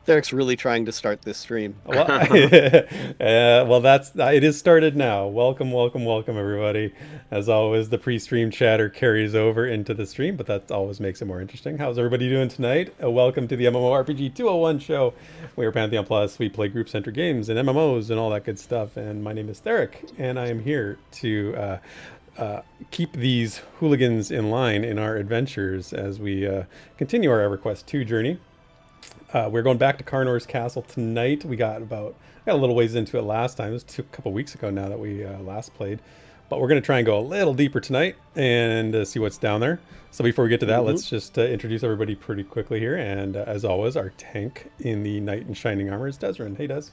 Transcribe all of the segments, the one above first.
Therek's really trying to start this stream. Well, it is started now. Welcome, welcome, welcome, everybody. As always, the pre-stream chatter carries over into the stream, but that always makes it more interesting. How's everybody doing tonight? Welcome to the MMORPG 201 show. We are Pantheon Plus. We play group-centric games and MMOs and all that good stuff. And my name is Therek, and I am here to keep these hooligans in line in our adventures as we continue our Everquest 2 journey. We're going back to Karnor's castle tonight. We got a little ways into it last time. It was a couple weeks ago now that we last played. But we're going to try and go a little deeper tonight and see what's down there. So before we get to that, let's just introduce everybody pretty quickly here. And as always, our tank in the knight in shining armor is Desryn. Hey, Des.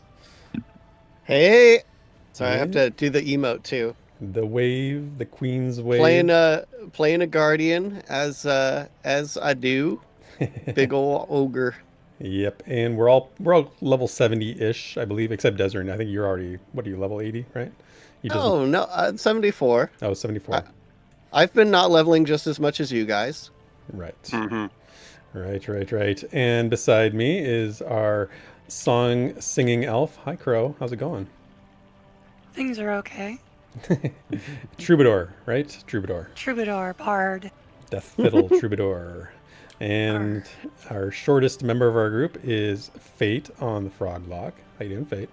Hey! Sorry, I have to do the emote too. The wave, the queen's wave. Playing a guardian as I do. Big ol' ogre. Yep, and we're all level 70-ish, I believe, except Desryn. I think you're already, what are you, level 80, right? No, I'm 74. Oh, 74. I've been not leveling just as much as you guys. Right. Right. And beside me is our song-singing elf. Hi, Crow. How's it going? Things are okay. Troubadour, right? Troubadour, bard. Death fiddle, troubadour. And our shortest member of our group is Fate on the Frog Lock. How you doing, Fate?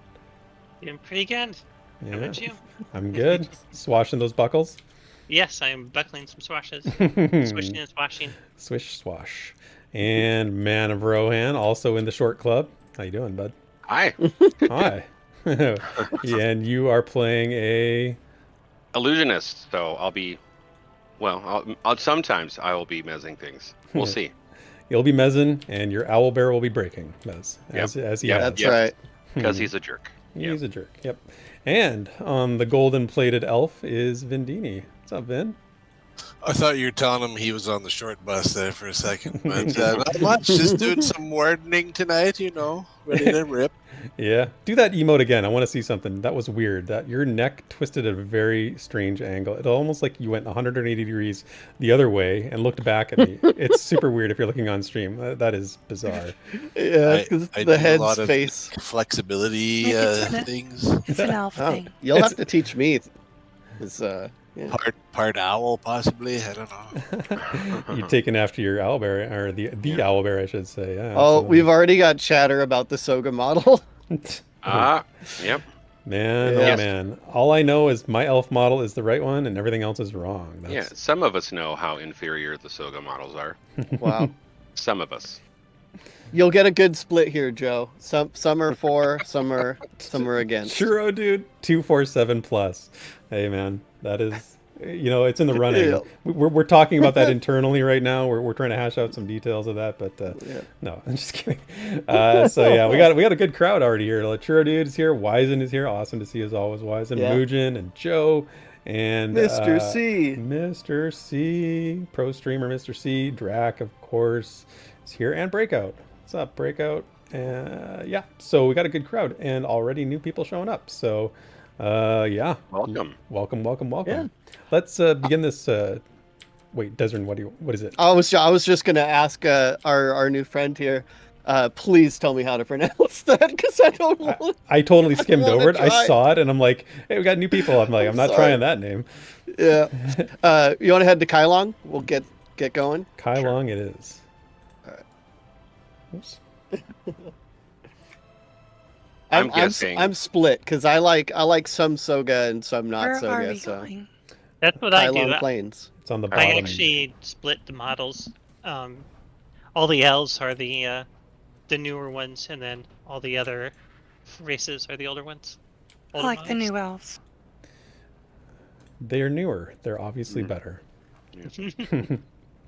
Doing pretty good. Yeah. How about you? I'm good. Swashing those buckles? Yes, I am buckling some swashes. Swishing and swashing. Swish, swash. And Man of Rohan, also in the short club. How you doing, bud? Hi. Hi. Yeah, and you are playing a... Illusionist, so I'll be... Well, sometimes I will be mezzing things. We'll see. You'll be mezzing, and your owlbear will be breaking, as he has. That's right. Because he's a jerk. He's a jerk, yep. And on the golden-plated elf is Vindini. What's up, Vin? I thought you were telling him he was on the short bus there for a second. But not much, just doing some wardening tonight, ready to rip. Yeah, do that emote again. I want to see something. That was weird. That your neck twisted at a very strange angle. It almost like you went 180 degrees the other way and looked back at me. It's super weird if you're looking on stream. That is bizarre. Yeah, because the head's face. Flexibility things. It's an elf thing. You'll have to teach me. Yeah. Part owl, possibly. I don't know. You're taken after your owlbear, or the owlbear, I should say. Yeah, oh, absolutely. we've already got chatter about the Soga model. Yep. Man, Yes. oh man. All I know is my elf model is the right one and everything else is wrong. Yeah, some of us know how inferior the Soga models are. Wow. Some of us. You'll get a good split here, Joe. Some are for, some are against. Churro, dude. 247 plus. Hey, man. That is... it's in the running. Yeah. We're talking about that internally right now. We're trying to hash out some details of that, but no, I'm just kidding. So yeah, we got a good crowd already here. Churro dude is here. Wizen is here. Awesome to see as always. Wizen, Yeah. Mugen, and Joe, and Mr. C. Mr. C, pro streamer Mr. C, Drac of course is here, and Breakout. What's up, Breakout? Yeah. So we got a good crowd, and already new people showing up. So. Yeah. Welcome. Welcome. Yeah. Let's begin this. Wait, Desryn, what is it? I was just gonna ask our new friend here. Please tell me how to pronounce that because I don't know. I totally skimmed wanna over it. I try. saw it and I'm like, hey, we got new people. I'm like, I'm not sorry. trying that name. Yeah. You want to head to Kailong? We'll get going. Kailong it is. All right. Oops. I'm guessing. I'm split because I like some Soga and some not Where are Soga. we So going? That's what I do. Kailong Plains. It's on the bottom. I actually split the models. All the elves are the newer ones, and then all the other races are the older ones. I Older like the models. new elves. They're newer. They're obviously better.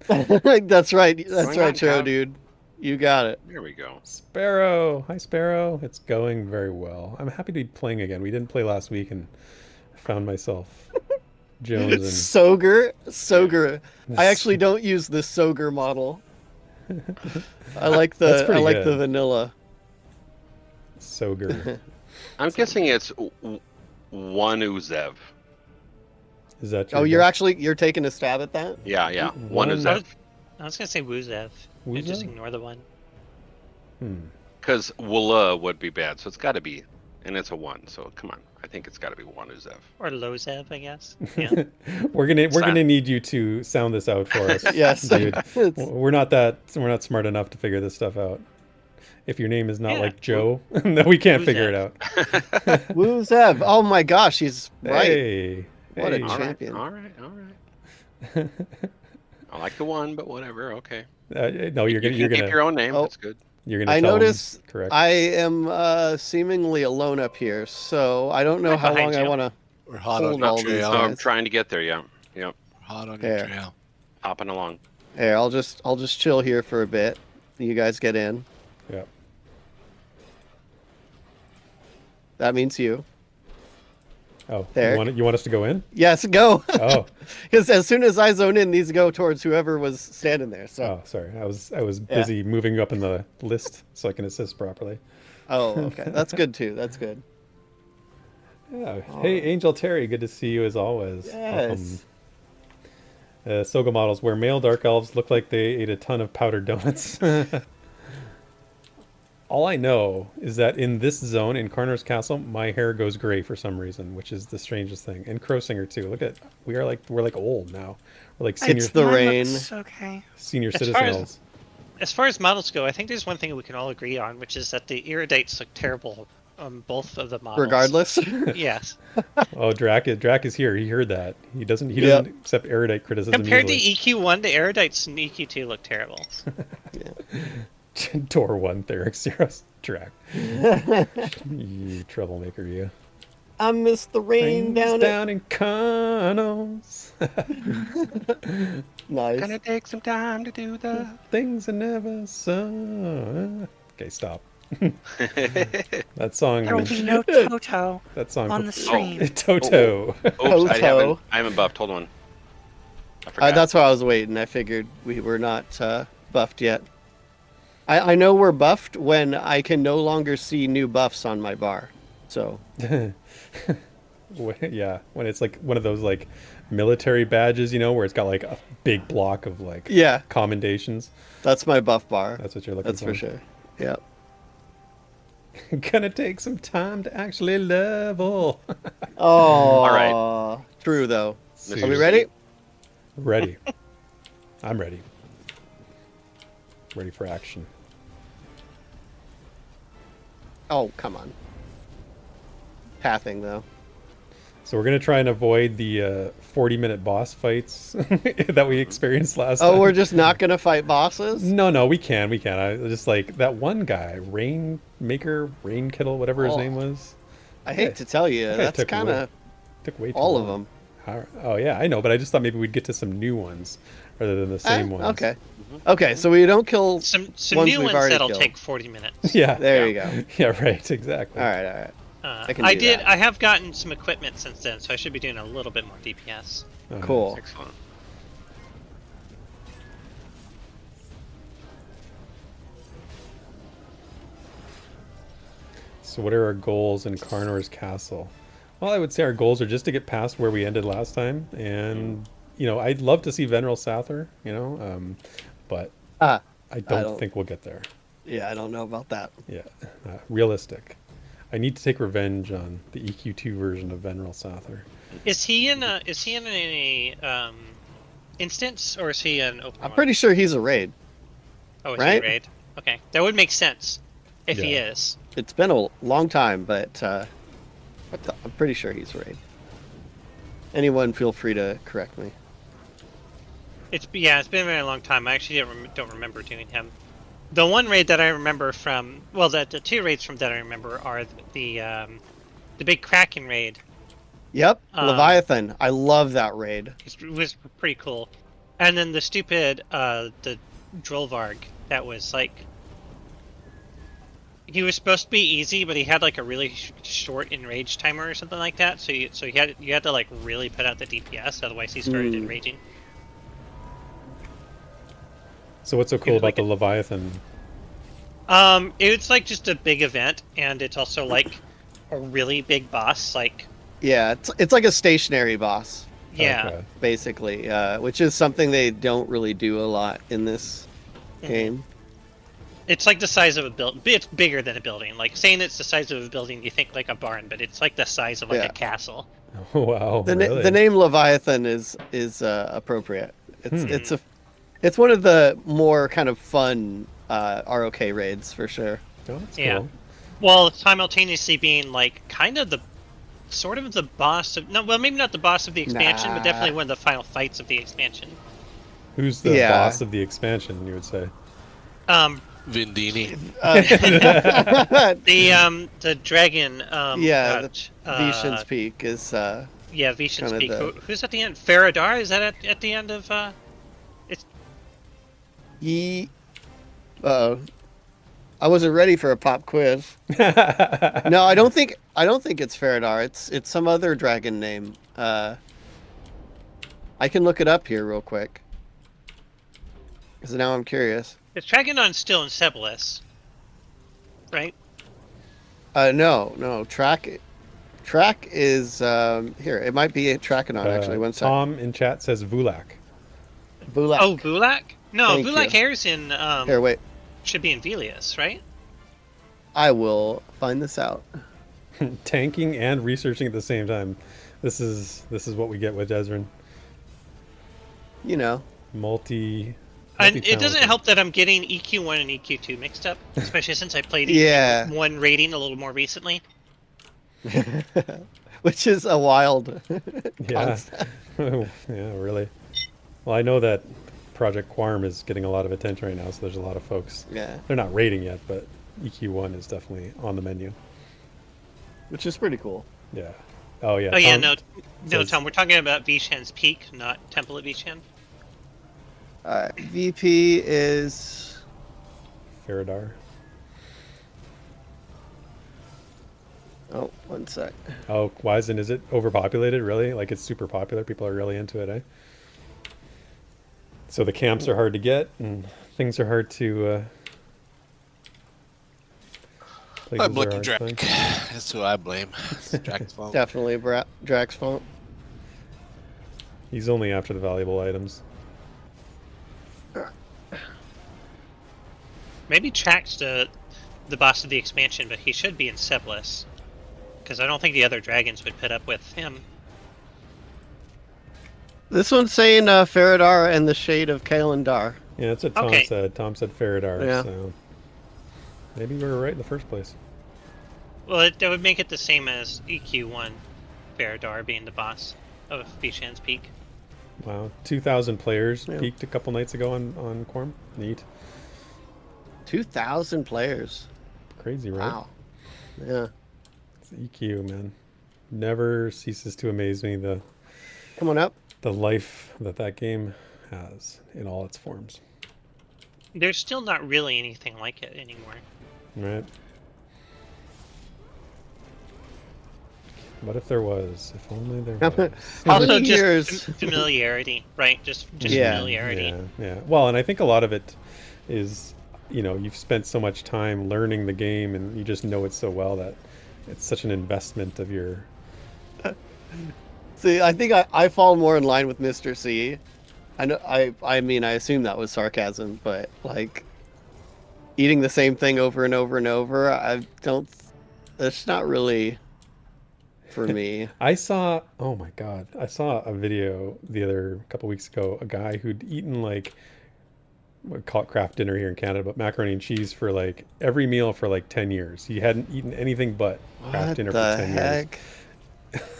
That's right. That's Going right, on, Joe, Tom. dude. You got it. There we go. Sparoh. Hi, Sparoh. It's going very well. I'm happy to be playing again. We didn't play last week and I found myself Jones and... Soger. I actually don't use the Soger model. I like That's the pretty the good. vanilla. Soger. I'm guessing it's one Uzev. Is that Oh, your you're taking a stab at that? Yeah. One One Uzev. I was gonna say Wuzev. And just Wuzev? ignore the one. Because Woola would be bad, so it's got to be, and it's a 1. So come on, I think it's got to be 1 Uzev. Or Lozev, I guess. Yeah. we're gonna need you to sound this out for us. Yes. dude. It's- We're not smart enough to figure this stuff out. If your name is not Yeah. like Joe, then we can't Who's figure it that? out. Woo Zev. Oh my gosh, he's right. Hey, What a hey. All right, champion. all right. I like the 1, but whatever. Okay. No, you're You gonna can keep your own name. Oh. That's good. you're gonna. I tell 'em notice correct. I am seemingly alone up here, so I don't know Right how behind long I you. want to. We're hot Hold on all your these trail. guys. I'm trying to get there. Yeah. Yep. Hot on There. your trail. Hopping along. Here, I'll just chill here for a bit. You guys get in. Yeah. That means you. Oh, There. you want us to go in? Yes, go. Oh, Because as soon as I zone in, these go towards whoever was standing there. So. oh, sorry. I was busy moving up in the list so I can assist properly. Oh, okay. That's good too. That's good. Yeah. Hey, Angel Terry, good to see you as always. Yes. Soga models where male dark elves look like they ate a ton of powdered donuts. All I know is that in this zone, in Karnor's castle, my hair goes gray for some reason, which is the strangest thing. And Crowsinger too. Look at we're like old now. We're like senior It's the Mine rain. looks okay. senior As far citizen as- elves. As far as models go, I think there's one thing we can all agree on, which is that the Iridates look terrible on both of the models. Regardless. Yes. Oh, Drac is here. He heard that. He doesn't Yep. accept erudite criticism. Compared to easily. EQ1, the Erudites in EQ2 look terrible. Door 1, Therek Zeros, Drac. You troublemaker, you. I miss the rain Things down, down in Karnos. Nice. Gonna take some time to do the. Things I never saw. Okay, stop. That song. There will be no Toto That song. on the stream. Toto. Oops, Toto. I haven't buffed. Hold on. I forgot. That's why I was waiting. I figured we were not buffed yet. I know we're buffed when I can no longer see new buffs on my bar. So Yeah, when it's like one of those like military badges, you know, where it's got like a big block of like yeah, commendations. that's my buff bar. That's what you're looking That's for. for sure. Yep. Gonna take some time to actually level. Oh, right. True though. Are we Seriously. ready? Ready. I'm ready. Ready for action. Oh, come on. Pathing though. So we're gonna try and avoid the 40-minute boss fights that we experienced last time. Oh, we're just not gonna fight bosses? No, we can. I just like that one guy, Rainmaker, Rain Kettle, whatever his Oh. name was. I hate to tell you, That guy that's took kind of Took way too all of long. them. Oh yeah, I know, but I just thought maybe we'd get to some new ones rather than the same ones. Okay. Okay, so we don't kill. Some Ones new we've ones already that'll killed. take 40 minutes. Yeah. There you go. Yeah. Right. Exactly. All right, all right. I can I do did. that. I have gotten some equipment since then, so I should be doing a little bit more DPS. Oh, Cool. Excellent. So what are our goals in Karnor's castle? Well, I would say our goals are just to get past where we ended last time, and you know, I'd love to see Veneral Sather, you know, but Ah, I don't don't- think we'll get there. yeah, I don't know about that. Yeah, realistic. I need to take revenge on the EQ2 version of Veneral Sather. Is he in a? Is he in a instance, or is he an open? I'm one? pretty sure he's a raid. Oh, is right? he a raid? Okay, that would make sense if he Yeah. is. It's been a long time, but I'm pretty sure he's a raid. Anyone, feel free to correct me. It's been a very long time. I actually don't remember doing him. The one raid that I remember from, well, the two raids from that I remember are the big Kraken raid. Yep, Leviathan. I love that raid. It was pretty cool, and then the stupid the Drolvarg that was like. He was supposed to be easy, but he had like a really short enrage timer or something like that. So you had to like really put out the DPS, otherwise he started enraging. So what's so cool Seems about like the Leviathan? It's like just a big event, and it's also like a really big boss. Like, Yeah, it's like a stationary boss, yeah, Okay. basically, which is something they don't really do a lot in this Mhm. game. It's like the size of a building. It's bigger than a building. Like saying it's the size of a building, you think like a barn, but it's like the size of like Yeah. a castle. Wow, really? The name Leviathan is appropriate. Hmm. It's one of the more kind of fun ROK raids for sure. Oh, that's Yeah. cool. While simultaneously being like kind of the sort of the boss of no, well maybe not the boss of the expansion, but Nah. definitely one of the final fights of the expansion. Who's the Yeah. boss of the expansion, you would say? Vindini. The dragon. Yeah, gosh, Vishan's Peak is Yeah, Vishan's kinda Peak. the- Who's at the end? Faradar? Is that at the end of? It's ye. Uh-oh. I wasn't ready for a pop quiz. No, I don't think it's Faradar. It's some other dragon name. I can look it up here real quick. Because now I'm curious. it's Dragonon still in Sebelis, right? No. Track is here. It might be a Trackanon actually. One second. Tom in chat says Vulak. Bulak. Oh, Vulak? No, Thank Vulak you. Hair's in Here, wait. should be in Velius, right? I will find this out. Tanking and researching at the same time. This is what we get with Desryn. You know. Multi. And it doesn't multi-talented. help that I'm getting EQ1 and EQ2 mixed up, especially since I played Yeah. EQ1 rating a little more recently. Which is a wild Yeah. concept. Yeah, really. Well, I know that Project Quarm is getting a lot of attention right now, so there's a lot of folks. Yeah. They're not rating yet, but EQ1 is definitely on the menu. Which is pretty cool. Yeah. Oh yeah. Oh yeah, Tom no, says- Tom, we're talking about Vishan's Peak, not Temple of Vishan. Alright. VP is Faradar. oh, one sec. Oh, Wizen, is it overpopulated? Really? Like it's super popular? People are really into it, eh? So the camps are hard to get, and things are hard to. I places are blame hard to Drac. find. That's who I blame. It's Drac's fault. Definitely Drax fault. He's only after the valuable items. Maybe Track's the boss of the expansion, but he should be in Sebelis. Because I don't think the other dragons would put up with him. This one's saying Faradar and the Shade of Kalandar. Yeah, that's what Tom Okay. said. Tom said Faradar, Yeah. so maybe we were right in the first place. Well, that would make it the same as EQ1, Faradar being the boss of Vishan's Peak. Wow, 2,000 players Yeah. peaked a couple nights ago on Quorum. Neat, 2,000 players. crazy, right? Wow. Yeah. It's EQ, man. Never ceases to amaze me the Come on up. life that game has in all its forms. There's still not really anything like it anymore. Right? What if there was? If only there How was. Also, many just years? familiarity, right? Just Yeah. familiarity. Yeah. Well, and I think a lot of it is, you've spent so much time learning the game and you just know it so well that it's such an investment of your. See, I think I fall more in line with Mr. C. I know. I mean, I assume that was sarcasm, but like eating the same thing over and over and over, I don't. It's not really for me. I saw a video the other couple weeks ago, a guy who'd eaten like, we call it craft dinner here in Canada, but macaroni and cheese for like every meal for like 10 years. He hadn't eaten anything but craft What dinner for the 10 heck? years.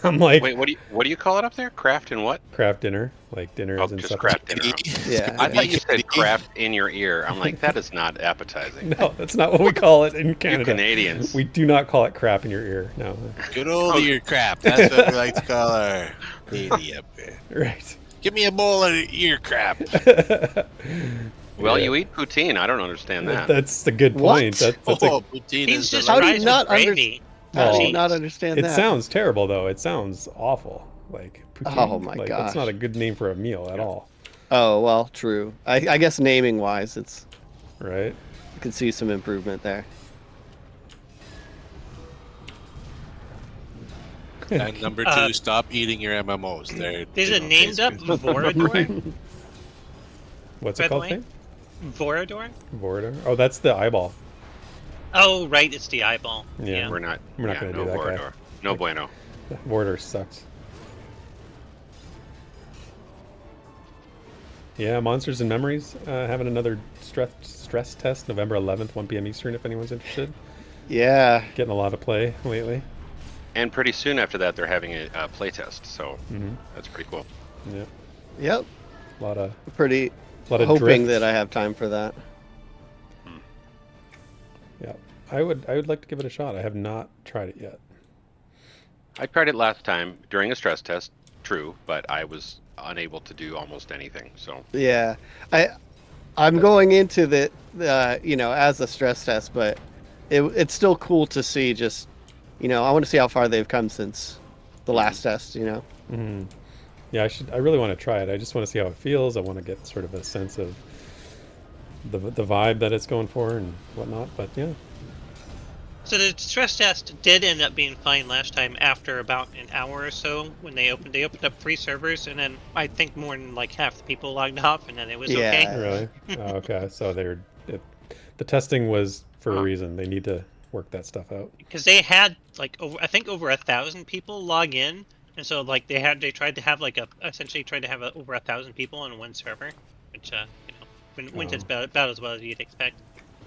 I'm like, Wait, what do you call it up there? Craft and what? craft dinner, like dinner Oh, as in just supper. craft dinner. Yeah. I thought you said craft in your ear. I'm like, that is not appetizing. No, that's not what we call it in You Canada. Canadians. We do not call it crap in your ear. No. Good old ear crap. That's what we like to call our lady up there. Right. Give me a bowl of ear crap. Well, Yeah. you eat poutine. I don't understand that. That's a good What? point. That's Oh, poutine He's is just How do you fries not with gravy. How do Well, you not understand it that? sounds terrible though. It sounds awful. Like poutine. Oh my like, gosh. That's not a good name for a meal at all, Oh well, true. I guess naming wise, it's right? you can see some improvement there. And number two, stop eating your MMOs. They're Is it named up Vorador? What's By it the called? way? Thing? Vorador? Vorador? Oh, that's the eyeball. Oh, right, it's the eyeball. Yeah. We're not We're not gonna no do that guy. Vorador. No bueno. Vorador sucks. Yeah, Monsters and Memories having another stress test November 11th, 1 p.m. Eastern, if anyone's interested. Yeah. Getting a lot of play lately. And pretty soon after that, they're having a playtest, so that's pretty cool. Yeah. Yep. A lot of Hoping drift. that I have time for that. Yeah. I would like to give it a shot. I have not tried it yet. I tried it last time during a stress test, true, but I was unable to do almost anything. So Yeah. I'm going into the as a stress test, but it's still cool to see just I want to see how far they've come since the last test, Mm-hmm. Yeah, I really want to try it. I just want to see how it feels. I want to get sort of a sense of the vibe that it's going for and whatnot. But yeah. So the stress test did end up being fine last time after about an hour or so when they opened up 3 servers, and then I think more than like half the people logged off, and then it was okay. Really? Oh, okay. So the testing was for a reason. They need to work that stuff out. Because they had like over 1,000 people log in, and so like they tried to have over 1,000 people on one server, which went about as well as you'd expect.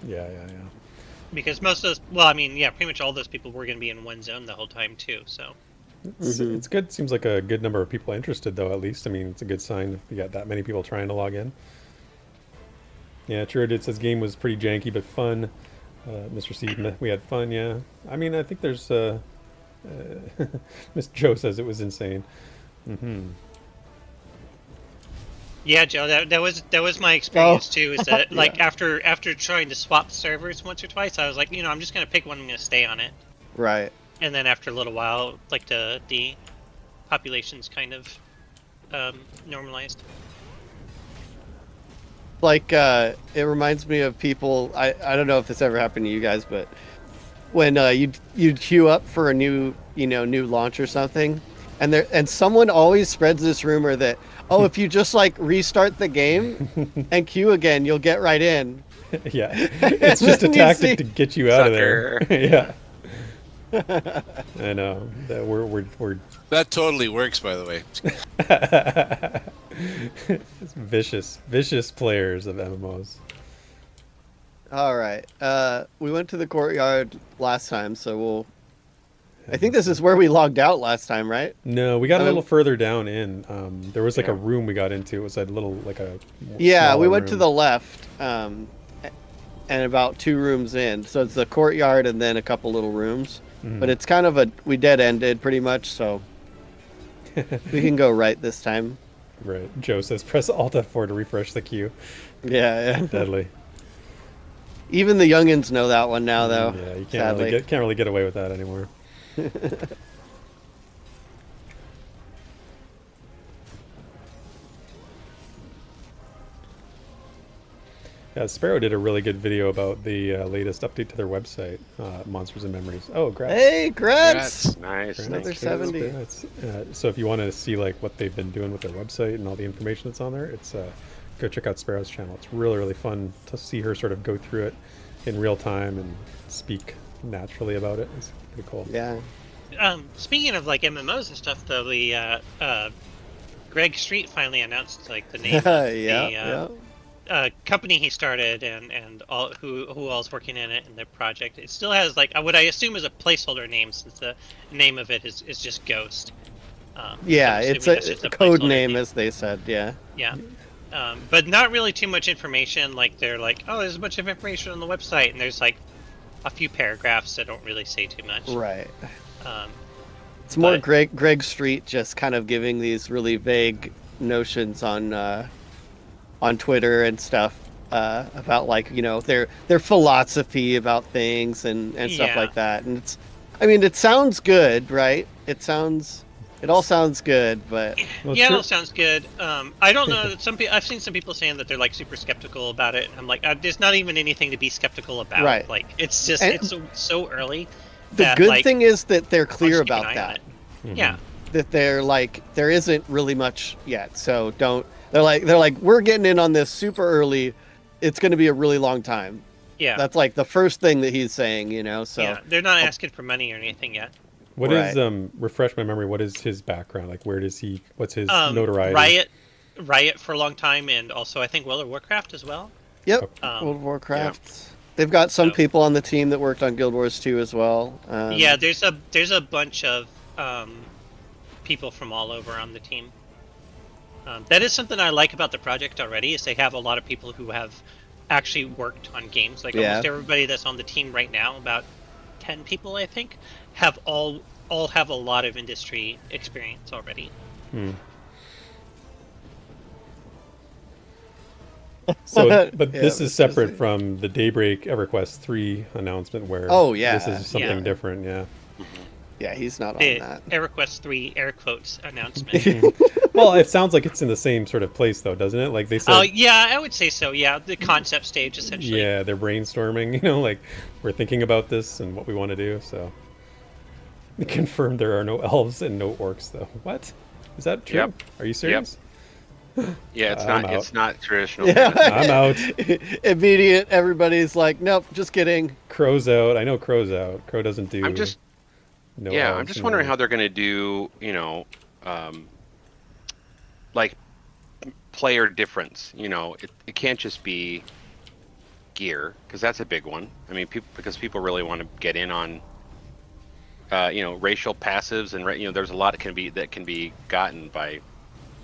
Yeah. Because most of those, pretty much all those people were going to be in one zone the whole time too. So it's good. Seems like a good number of people interested, though. At least, I mean, it's a good sign if you got that many people trying to log in. Yeah, True. It says game was pretty janky but fun. Mr. C, we had fun. Yeah, I mean, I think there's. Miss Joe says it was insane. yeah, Joe, that was my experience too. Is that like after trying to swap servers once or twice, I was like, I'm just gonna pick one. I'm gonna stay on it. Right. And then after a little while, like the population's kind of normalized. Like it reminds me of people. I don't know if this ever happened to you guys, but when you'd queue up for a new launch or something, and someone always spreads this rumor that if you just like restart the game and queue again, you'll get right in. Yeah, it's just a tactic to get you out of there. Yeah. I know that we're That totally works, by the way. It's vicious players of MMOs. All right. We went to the courtyard last time, so I think this is where we logged out last time, right? No, we got a little further down in. There was like a room we got into. It was a little like a we went room. to the left, and about 2 rooms in. So it's the courtyard and then a couple little rooms. But it's kind of we dead-ended pretty much, so we can go right this time. Right. Joe says press Alt F4 to refresh the queue. Yeah. Deadly. Even the youngins know that one now, though. Yeah, you sadly. can't really get away with that anymore. Yeah, Sparoh did a really good video about the latest update to their website, Monsters and Memories. Oh, Grats. Hey, Grats! Nice. Another Thanks. 70. So if you want to see like what they've been doing with their website and all the information that's on there, it's go check out Sparoh's channel. It's really, really fun to see her sort of go through it in real time and speak naturally about it. It's pretty cool. Yeah. Speaking of like MMOs and stuff, though, the Greg Street finally announced like the name of the company he started and all who all's working in it and their project. It still has like what I assume is a placeholder name, since the name of it is just Ghost. It's a code name, as they said. Yeah. Yeah. But not really too much information. Like they're like, there's a bunch of information on the website, and there's like a few paragraphs that don't really say too much. Right. It's more Greg Street just kind of giving these really vague notions on Twitter and stuff about like their philosophy about things and stuff like that. And it sounds good, right? It all sounds good, but it all sounds good. I don't know. I've seen some people saying that they're like super skeptical about it. I'm like, there's not even anything to be skeptical about. Right. Like it's just it's so early. The good thing is that they're clear about that. Mm-hmm. Yeah. That they're like there isn't really much yet, so don't. They're like we're getting in on this super early. it's going to be a really long time. Yeah. That's like the first thing that he's saying, you know. So Yeah, they're not asking for money or anything yet. What is Right. refresh my memory? What is his background? Like, where does he? What's his notoriety? Riot for a long time, and also I think World of Warcraft as well. Yep, Um, World of Warcraft. They've got some So- people on the team that worked on Guild Wars 2 as well. Yeah, there's a bunch of people from all over on the team. That is something I like about the project already, is they have a lot of people who have actually worked on games. Like Yeah. almost everybody that's on the team right now, about 10 people I think, have all have a lot of industry experience already. So, but Yeah, this I is was separate gonna say. from the Daybreak EverQuest 3 announcement, where Oh, yeah, this is something yeah. different. Yeah. Yeah, he's not on The that. EverQuest 3 air quotes announcement. Well, it sounds like it's in the same sort of place, though, doesn't it? Like they said. Oh yeah, I would say so. Yeah, the concept stage essentially. Yeah, they're brainstorming. You know, like we're thinking about this and what we want to do. So, confirmed there are no elves and no orcs, though. What? Is that true? Yep. Are you serious? Yeah, it's I'm not. out. It's not traditional. Yeah. I'm out. Immediate. Everybody's like, nope, just kidding. Crow's out. I know Crow's out. Crow doesn't do. I'm just. No Yeah, elves, I'm just no- wondering how they're going to do. Like player difference. It can't just be gear, because that's a big one. I mean, because people really want to get in on racial passives, and there's a lot that can be gotten by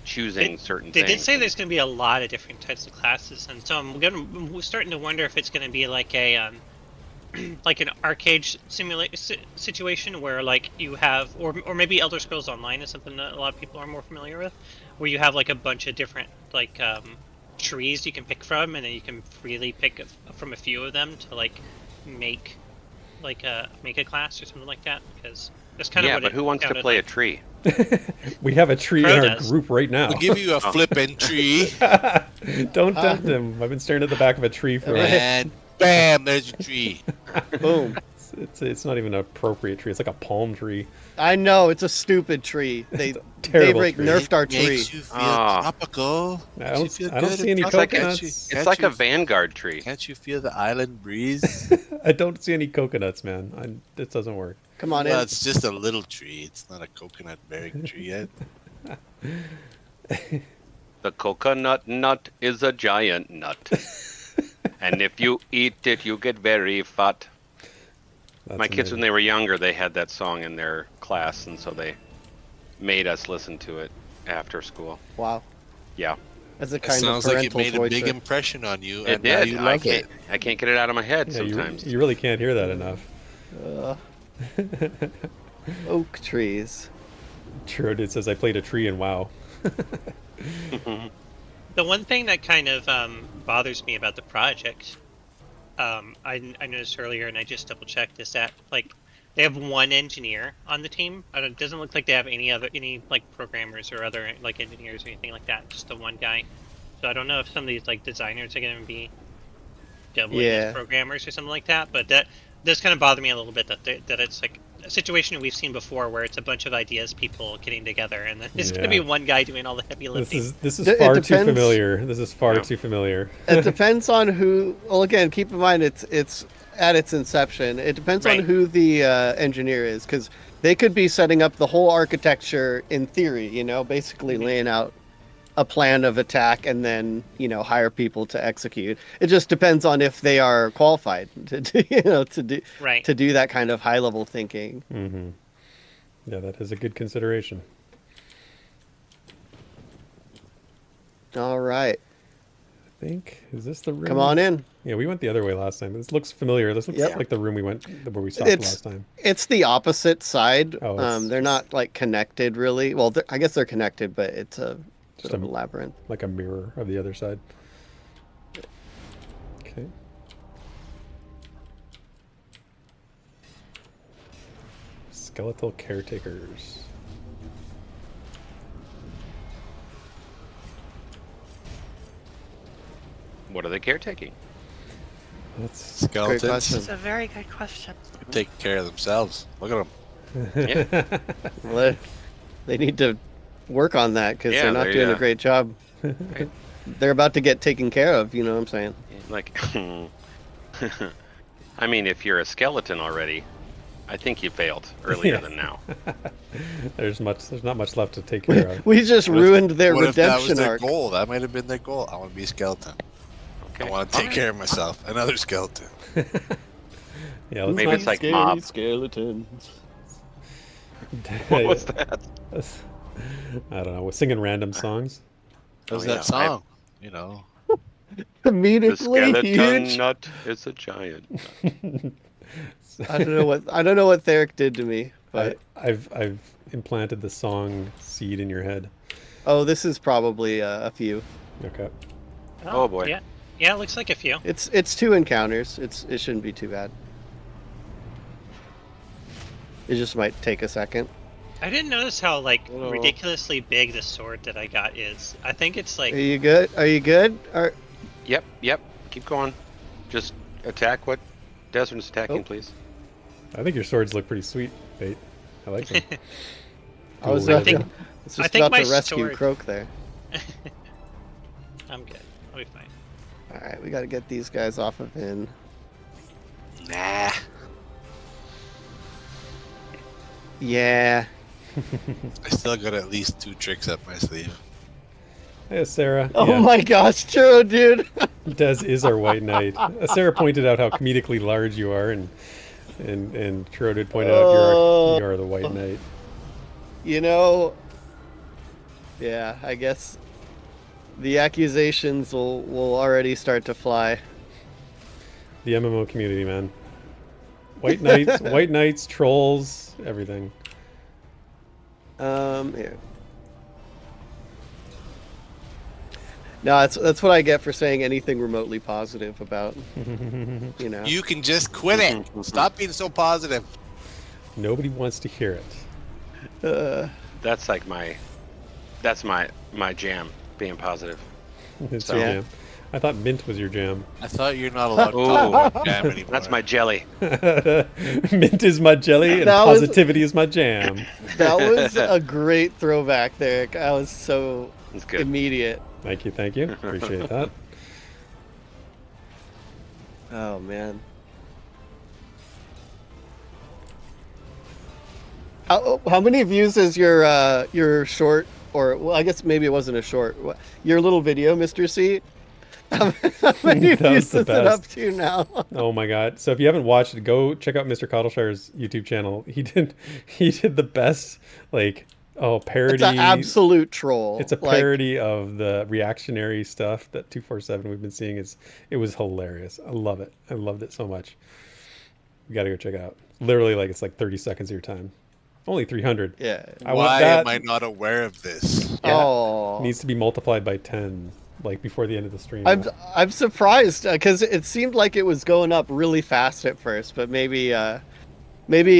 choosing certain They things. did say there's going to be a lot of different types of classes, and so I'm starting to wonder if it's going to be like a like an arcade situation where like you have, or maybe Elder Scrolls Online is something that a lot of people are more familiar with, where you have like a bunch of different like trees you can pick from, and then you can freely pick from a few of them to like make a class or something like that, because that's kind of Yeah, what but it who wants to sounded play like. a tree? We have a tree Crow in our does. group right now. We'll give you a flippin' tree, Don't tempt him. I've been staring at the back of a tree for. and bam, there's your tree. Boom. It's not even an appropriate tree. It's like a palm tree. I know, it's a stupid tree. Terrible Daybreak tree. nerfed our It tree. makes you feel Ah. tropical. I Makes you feel don't good see any and It's like a- tropical. coconuts. It's like a Vanguard tree. Can't you feel the island breeze? I don't see any coconuts, man. This doesn't work. Come on Well, in. it's just a little tree. It's not a coconut bearing tree yet. The coconut nut is a giant nut. And if you eat it, you get very fat. That's My kids, when amazing. they were younger, they had that song in their class, and so they made us listen to it after school. Wow. Yeah, That's a It kind sounds of like it parental made a big torture. impression on you, it and now did. you I love can't. it. I can't get it out of my head Yeah, sometimes. you really can't hear that enough. Oak trees. True, it says I played a tree in WoW. The one thing that kind of bothers me about the project, I noticed earlier, and I just double checked, is that like they have one engineer on the team. It doesn't look like they have any like programmers or other like engineers or anything like that. Just the one guy. So I don't know if some of these like designers are going to be doubling Yeah. as programmers or something like that. But that does kind of bother me a little bit that it's like a situation we've seen before where it's a bunch of ideas people getting together, and then there's going to be Yeah. one guy doing all the heavy lifting. This is It far too depends. familiar. This is far Yeah. too familiar. It depends on who. Well, again, keep in mind it's at its inception. It depends on Right. who the engineer is, because they could be setting up the whole architecture in theory. Basically laying out a plan of attack and then hire people to execute. It just depends on if they are qualified to Right. to do that kind of high level thinking. Mm-hmm. Yeah, that is a good consideration. All right, I think is this the room? come on in. Yeah, we went the other way last time. This looks familiar. This looks Yep. like the room we went where we stopped It's- last time. It's the opposite side. Oh, it's- They're not like connected really. Well, I guess they're connected, but it's a Just bit of a a- labyrinth. Like a mirror of the other side. Okay. Skeletal caretakers. What are they caretaking? That's Great Skeletons question. It's a very good question. take care of themselves. Look at them. Yeah. Well, they need to work on that because Yeah, they're not they, doing a great job. They're about to get taken care of. You know what I'm saying? Like, I mean, if you're a skeleton already, I think you failed earlier than now. There's not much left to take care of. We just ruined their What if that was redemption their arc. goal? That might have been their goal. I want to be a skeleton. Okay. I want to take care of myself. Another skeleton. Yeah, let's Maybe not- it's like Scary mob. skeletons. What was that? I don't know. We're singing random songs. That was Oh, yeah. that song. You know. The Immediately skeleton huge. nut is a giant nut. I don't know what Therek did to me, but I've implanted the song seed in your head. oh, this is probably a few. Okay. Oh, boy. Yeah, yeah, it looks like a few. It's 2 encounters. It shouldn't be too bad. It just might take a second. I didn't notice how like Oh. ridiculously big the sword that I got is. I think it's like Are you good? Are you good? Yep. Keep going. Just attack what Desryn's attacking, Oh. please. I think your swords look pretty sweet, Bait. I like them. I was Ooh, about I to, think- was I just think about my to rescue sword- Croak there. I'm good. I'll be fine. All right, we got to get these guys off of him. Nah. Yeah. I still got at least 2 tricks up my sleeve. Hey, Sarah. Oh Yeah, my gosh, true, dude. Des is our white knight. Sarah pointed out how comedically large you are, and True did point out you are the white knight. You know, yeah, I guess the accusations will already start to fly. The MMO community, man. White knights, trolls, everything. Here. No, that's what I get for saying anything remotely positive about, you know. You can just quit it. Stop being so positive. Nobody wants to hear it. That's like my jam, being positive. It's So- your Yeah. jam. I thought mint was your jam. I thought you're not allowed to talk about jam anymore. That's my jelly. Mint is my jelly, and That was- positivity is my jam. That was a great throwback there. I was so That's good. immediate. Thank you. Appreciate that. Oh man. How many views is your short, or well, I guess maybe it wasn't a short, your little video, Mr. C? How many That was views the is it up best. to now? Oh my god! So if you haven't watched it, go check out Mr. Cottleshire's YouTube channel. He did the best parody. It's an absolute troll. It's a Like, parody of the reactionary stuff that 247 we've been seeing. It was hilarious. I love it. I loved it so much. You got to go check it out. Literally, it's like 30 seconds of your time. Only 300. Yeah. I want Why that. am I not aware of this? Yeah. Oh. Needs to be multiplied by 10, before the end of the stream. I'm surprised because it seemed like it was going up really fast at first, but maybe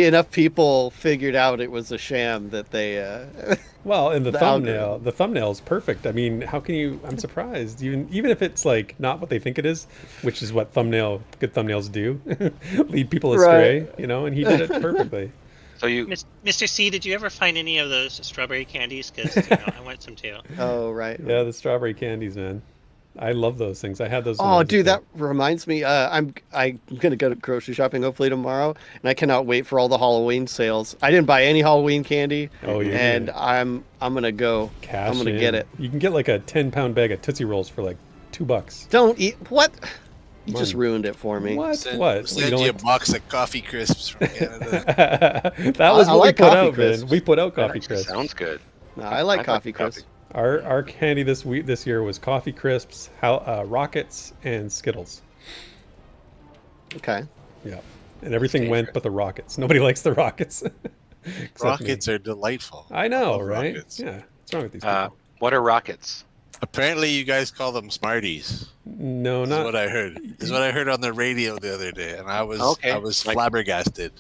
enough people figured out it was a sham that they. Well, and the The thumbnail's perfect. I mean, how can you? I'm surprised. Even if it's not what they think it is, which is what good thumbnails do, lead people astray. Right. And he did it perfectly. So you Mr. C, did you ever find any of those strawberry candies? Because I want some too. Oh right. Yeah, the strawberry candies, man. I love those things. I had those. when I Oh, was a dude, kid. that reminds me. I'm gonna go grocery shopping hopefully tomorrow, and I cannot wait for all the Halloween sales. I didn't buy any Halloween candy, Oh, yeah. and I'm gonna go. Cash I'm gonna in. get it. You can get a 10-pound bag of Tootsie Rolls for $2. Don't eat what? You Come just on. ruined it for me. What? Send, What? Send don't you a like- box of coffee crisps from Canada. That was I what like we put Coffee out, Crisps. man. We put out that coffee actually crisps. sounds good. No, I like I coffee like coffee. crisp. Our candy this year was coffee crisps, Rockets, and Skittles. Okay. Yeah, and everything Tastes went good. but the Rockets. Nobody likes the Rockets. Except Rockets me. are delightful. I know, love right? rockets. Yeah. What's wrong with these people? What are rockets? Apparently, you guys call them Smarties. No, Is not. what I heard. Is what I heard on the radio the other day, and I was Okay. like, flabbergasted.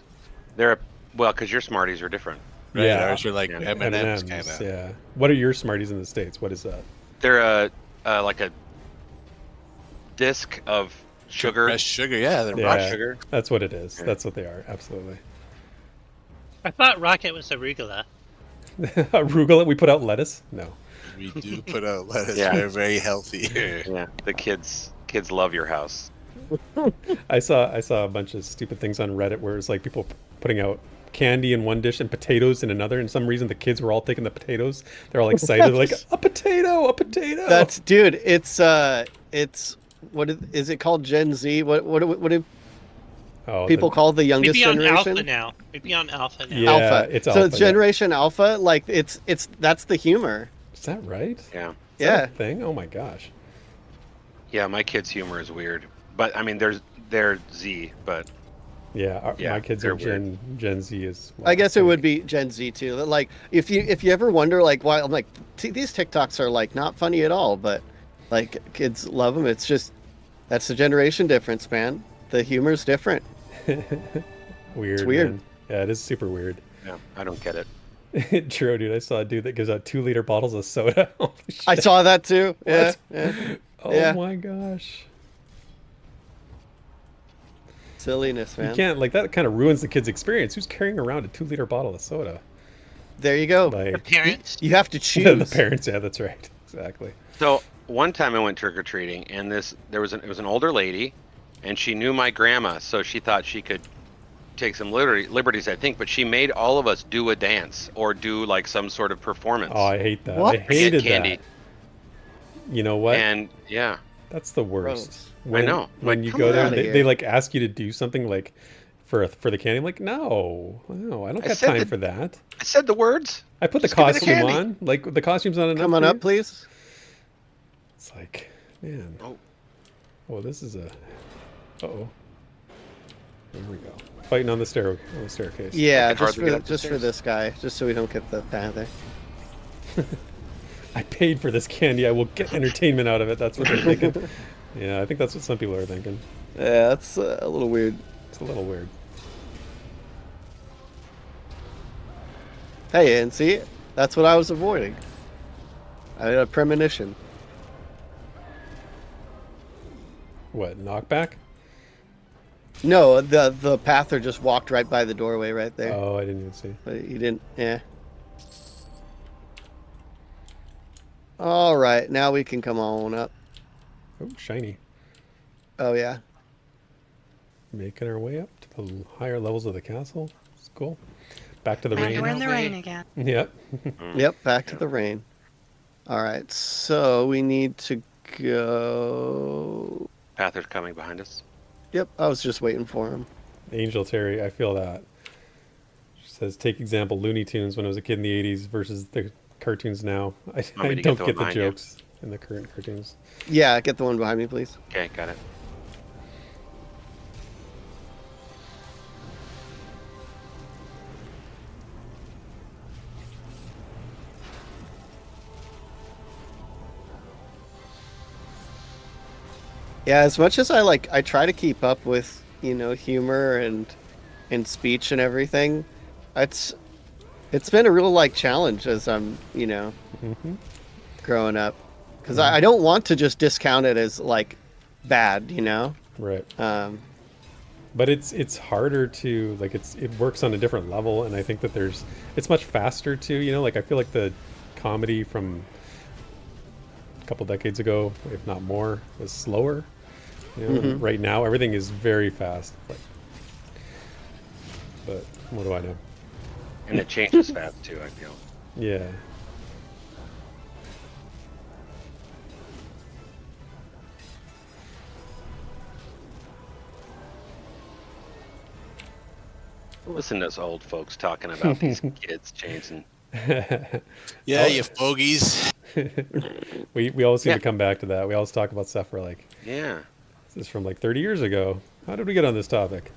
Because your Smarties are different. Right? Yeah. Ours are like Yeah. M&Ms M&Ms, kind of. yeah. What are your Smarties in the States? What is that? They're like a disc of sugar. Fresh sugar, yeah. They're Yeah. rock Rock sugar. That's what it is. Yeah. That's what they are. Absolutely. I thought Rocket was arugula. Arugula. We put out lettuce. No. We do put out lettuce. Yeah. They're very healthy. Yeah, the kids kids love your house. I saw a bunch of stupid things on Reddit where it's like people putting out candy in one dish and potatoes in another, and some reason the kids were all taking the potatoes. They're all excited, like a potato, a potato. That's dude. It's what is it called? Gen Z. What do people call the youngest Maybe on generation? Alpha now. Maybe on Alpha now. Yeah, Alpha. it's so Alpha, it's Generation Alpha. Like it's that's the humor. Is that right? Yeah. Is that Yeah. a thing? Oh my gosh. Yeah, my kids' humor is weird. But I mean, they're Z, but Yeah, Yeah, my kids are they're Gen Z as well. I guess it would be Gen Z too. Like if you ever wonder like why, I'm like these TikToks are like not funny at all, but like kids love them. It's just that's the generation difference, man. The humor's different. Weird. It's weird. Man. Yeah, it is super weird. yeah, I don't get it. True, dude. I saw a dude that gives out 2-liter bottles of soda. Holy shit. I saw that too. Yeah. What? Yeah. Oh Yeah. my gosh. Silliness, man. You can't, like, that kind of ruins the kid's experience. Who's carrying around a 2-liter bottle of soda? There you go. The Like, parents. You have to choose. the parents, yeah, that's right. Exactly. So one time I went trick or treating, and it was an older lady, and she knew my grandma, so she thought she could take some liberties, I think. But she made all of us do a dance or do like some sort of performance. Oh, I hate that. What? I hated candy. that. You know what? And yeah, That's the worst. Gross. When, know. When Like, you come go there, outta they here. like ask you to do something like for the candy. I'm like, no, I don't I got said time that- for that. I said the words. I put the Just give me the costume candy. on. Like the costume's not enough. Come on for up, you? please. It's like, man. Oh. Oh, this is a. Uh-oh. Here we go. Fighting on the staircase. Yeah, I can just hardly get for up the just for stairs. this guy, just so we don't get the panther. I paid for this candy. I will get entertainment out of it. That's what they're thinking. Yeah, I think that's what some people are thinking. Yeah, that's a little weird. It's a little weird. Hey, and see, that's what I was avoiding. I had a premonition. What, knockback? No, the pather just walked right by the doorway right there. Oh, I didn't even see. But he didn't. Yeah. All right, now we can come on up. Oh, shiny. Oh yeah. Making our way up to the higher levels of the castle. It's cool. Back to the And rain. we're in the Away. rain again. Yep. Yep, back to the rain. All right, so we need to go. Panther's coming behind us. Yep, I was just waiting for him. Angel Terry, I feel that. She says, take example Looney Tunes when I was a kid in the 80s versus the cartoons now. I me to get don't the one get the behind you? jokes in the current cartoons. Yeah, get the one behind me, please. Okay, got it. Yeah, as much as I try to keep up with, humor and speech and everything. It's been a real challenge as I'm, Mm-hmm. growing up, because I don't want to just discount it as bad, Right. But But it's harder to it works on a different level, and I think that it's much faster too. I feel like the comedy from a couple decades ago, if not more, was slower. And right now everything is very fast. But what do I know? And it changes fast too, I feel. Yeah. Listen to us old folks talking about these kids changing. Yeah, you fogies. We always seem Yeah. to come back to that. We always talk about stuff we're like, Yeah. this is from 30 years ago. How did we get on this topic?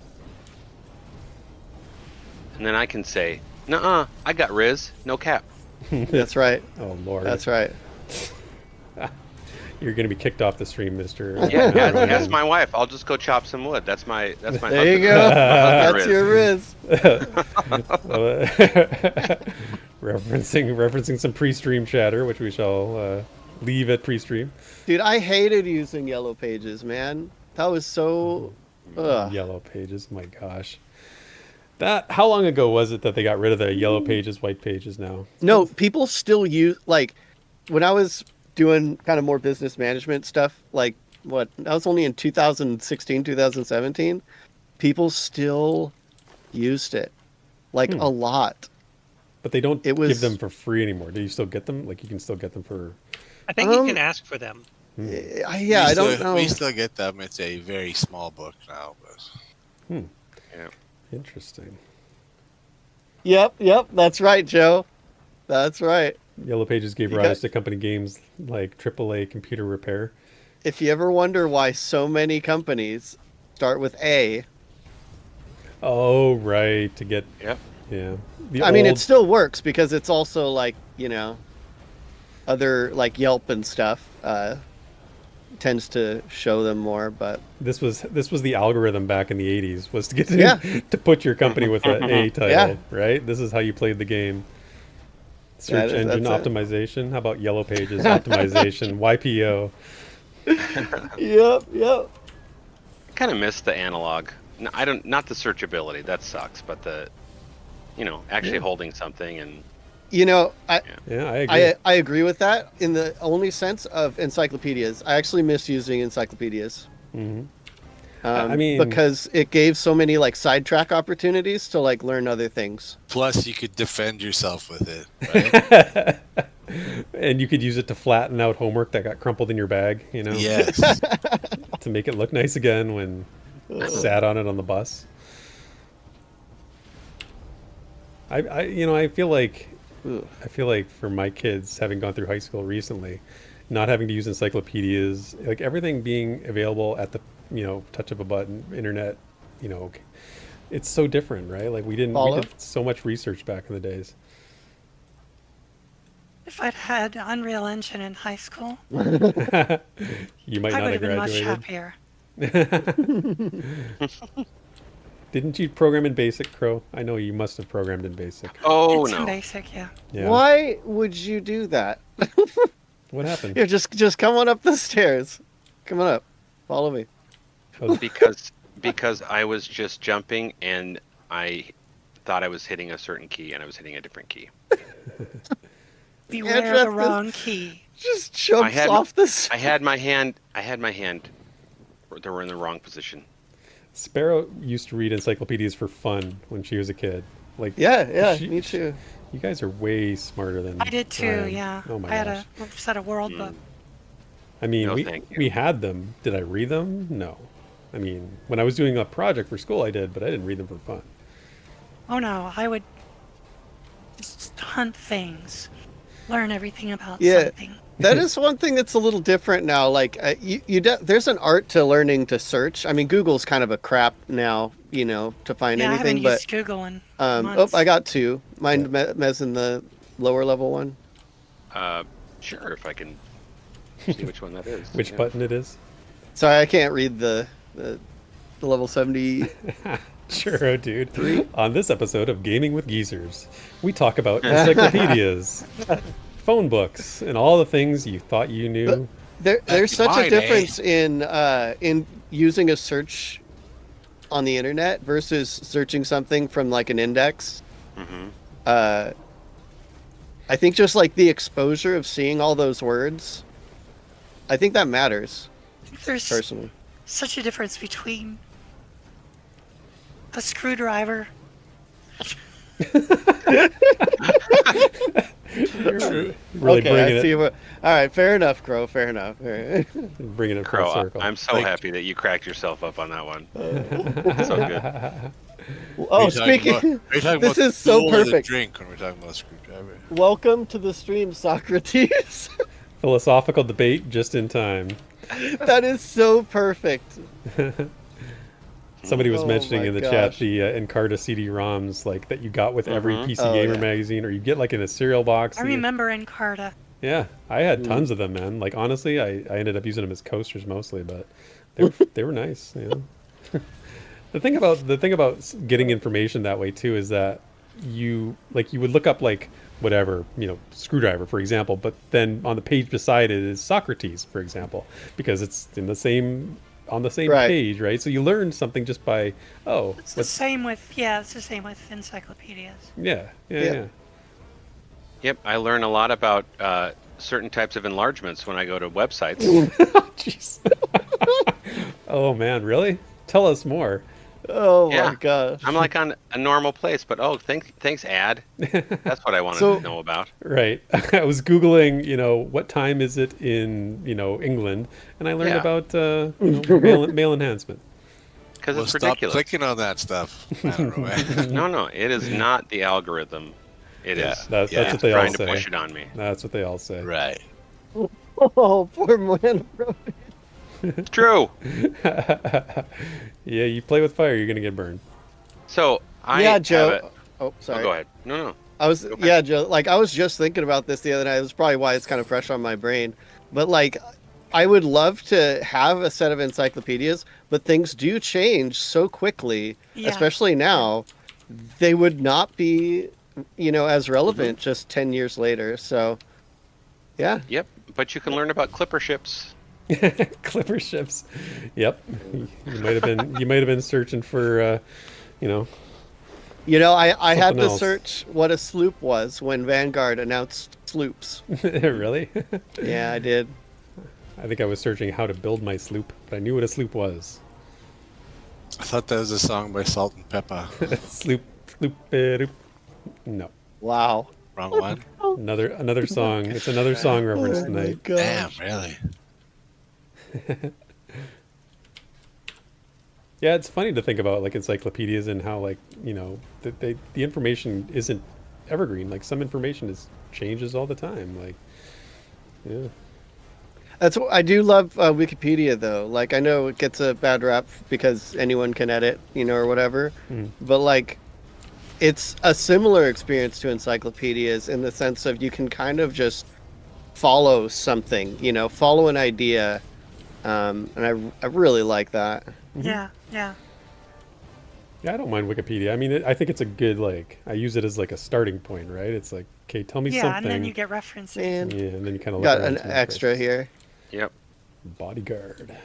And then I can say, nuh-uh, I got Riz, no cap. that's right. Oh Lord. That's right. You're gonna be kicked off the stream, Mr. Yeah, Rohan. ask my wife. I'll just go chop some wood. That's my There you husband. go. My That's husband your Riz. referencing some pre-stream chatter, which we shall leave at pre-stream. Dude, I hated using yellow pages, man. That was so. Ugh. Yellow pages, my gosh. How long ago was it that they got rid of the yellow pages, white pages now? No, people still use when I was doing kind of more business management stuff, that was only in 2016, 2017. People still used it, like a lot. But they don't It was- give them for free anymore. Do you still get them? Like you can still get them for. I think you can ask for them. I don't know. We still get them. It's a very small book now, but Yeah. Interesting. Yep, that's right, Joe. That's right. Yellow Pages gave You rise got- to company games like AAA Computer Repair. If you ever wonder why so many companies start with A, Oh, right. To get. Yep. Yeah. I mean, it still works because it's also like, other like Yelp and stuff tends to show them more, but This was the algorithm back in the 80s, was to get Yeah. to put your company with an A title, Yeah. right? This is how you played the game. Search Yeah, engine that's it. optimization. How about Yellow Pages optimization? YPO. yep. Kind of miss the analog. No, I don't. Not the searchability. That sucks. But the, actually holding something and I Yeah, I agree. I agree with that in the only sense of encyclopedias. I actually miss using encyclopedias. Mhm. I mean- because it gave so many like sidetrack opportunities to like learn other things. plus you could defend yourself with it, right? And you could use it to flatten out homework that got crumpled in your bag, Yes. to make it look nice again when you sat on it on the bus. I feel like for my kids, having gone through high school recently, not having to use encyclopedias, like everything being available at the touch of a button, internet, it's so different, right? Like we did so much research back in the days. If I'd had Unreal Engine in high school, You might I not would have have been much graduated. happier. Didn't you program in BASIC, Crow? I know you must have programmed in BASIC. oh It's in no. basic, yeah. Yeah. Why would you do that? What happened? Here, just come on up the stairs. Come on up. Follow me. because I was just jumping and I thought I was hitting a certain key and I was hitting a different key. Beware Andrew, the wrong key. Just jumps had- off this. I had my hand. They were in the wrong position. Sparoh used to read encyclopedias for fun when she was a kid. Like Yeah, she- me too. You guys are way smarter than I did too, am. yeah. Oh my I had gosh. a set of world book. I mean, No, thank you. we had them. Did I read them? No. I mean, when I was doing a project for school, I did, but I didn't read them for fun. Oh no, I would just hunt things, learn everything about Yeah. something. That is one thing that's a little different now. Like, there's an art to learning to search. I mean, Google's kind of a crap now, to find Yeah, I anything. haven't But used Google in oh, months. I got two. Mine, Mez in the lower level one. Sure, if I can see which one that is. Which Yeah. button it is? Sorry, I can't read the level 70. Sure, dude. On this episode of Gaming with Geezers, we talk about encyclopedias, phone books, and all the things you thought you knew. There's such mine, a difference in using a search on the internet versus searching something from like an index. Mhm. I think just like the exposure of seeing all those words, I think that matters There's personally. such a difference between a screwdriver. Really Okay, bringing I see it, what. All right, fair enough, Crow. Fair enough. bringing it full Crow, circle. I'm so happy that you cracked yourself up on that one. So good. Oh, speaking. This is so perfect. Drink when we're talking about screwdriver. Welcome to the stream, Socrates. Philosophical debate just in time. That is so perfect. Somebody was Oh mentioning my in the gosh. chat the Encarta CD-ROMs like that you got with every PC Oh, Gamer yeah. magazine, or you get like in a cereal box. I remember Encarta. Yeah, I had tons of them, man. Like honestly, I ended up using them as coasters mostly, but they were nice. The thing about getting information that way too is that you would look up like whatever, screwdriver for example, but then on the page beside it is Socrates, for example, because it's on the same Right. page, right? So you learn something just by It's the same with encyclopedias. yeah. Yep, I learn a lot about certain types of enlargements when I go to websites. Jeez. Oh man, really? Tell us more. Oh Yeah. my gosh. I'm like on a normal place, but thanks, ad. That's what I wanted So- to know about. Right. I was Googling, what time is it in, England, and I learned Yeah. about, male enhancement. Because Well, it's stop ridiculous. clicking on that stuff. I don't know. No, it is not the algorithm. It Yeah. is. That's Yeah. what they all trying to say. push it on me. That's what they all say. Right. Oh, poor man. It's true. Yeah, you play with fire, you're gonna get burned. So I Yeah, have Joe. it. Oh, Oh, sorry. go ahead. No. I was ahead. yeah, Joe. Like I was just thinking about this the other night. That's probably why it's kind of fresh on my brain. But like, I would love to have a set of encyclopedias, but things do change so quickly, Yeah. especially now. They would not be, as relevant just 10 years later. So, yeah. Yep. But you can learn about clipper ships. Clipper ships. Yep. You might have been searching for, I had Something to else. search what a sloop was when Vanguard announced sloops. really? Yeah, I did. I think I was searching how to build my sloop, but I knew what a sloop was. I thought that was a song by Salt and Pepper. sloop. No. Wow. Wrong one. Another song. It's another song reference Oh my tonight. Damn, gosh. really? Yeah, it's funny to think about like encyclopedias and how the information isn't evergreen. Like some information changes all the time. Like, yeah. That's what I do love Wikipedia though. Like I know it gets a bad rap because anyone can edit, or whatever. But like it's a similar experience to encyclopedias in the sense of you can kind of just follow something, follow an idea. And I really like that. Yeah. Yeah, I don't mind Wikipedia. I mean, I think it's a good I use it as like a starting point, right? It's like, okay, tell me Yeah, something. and then you get references. Man, Yeah, and then you kind of got an extra here. Yep. Bodyguard.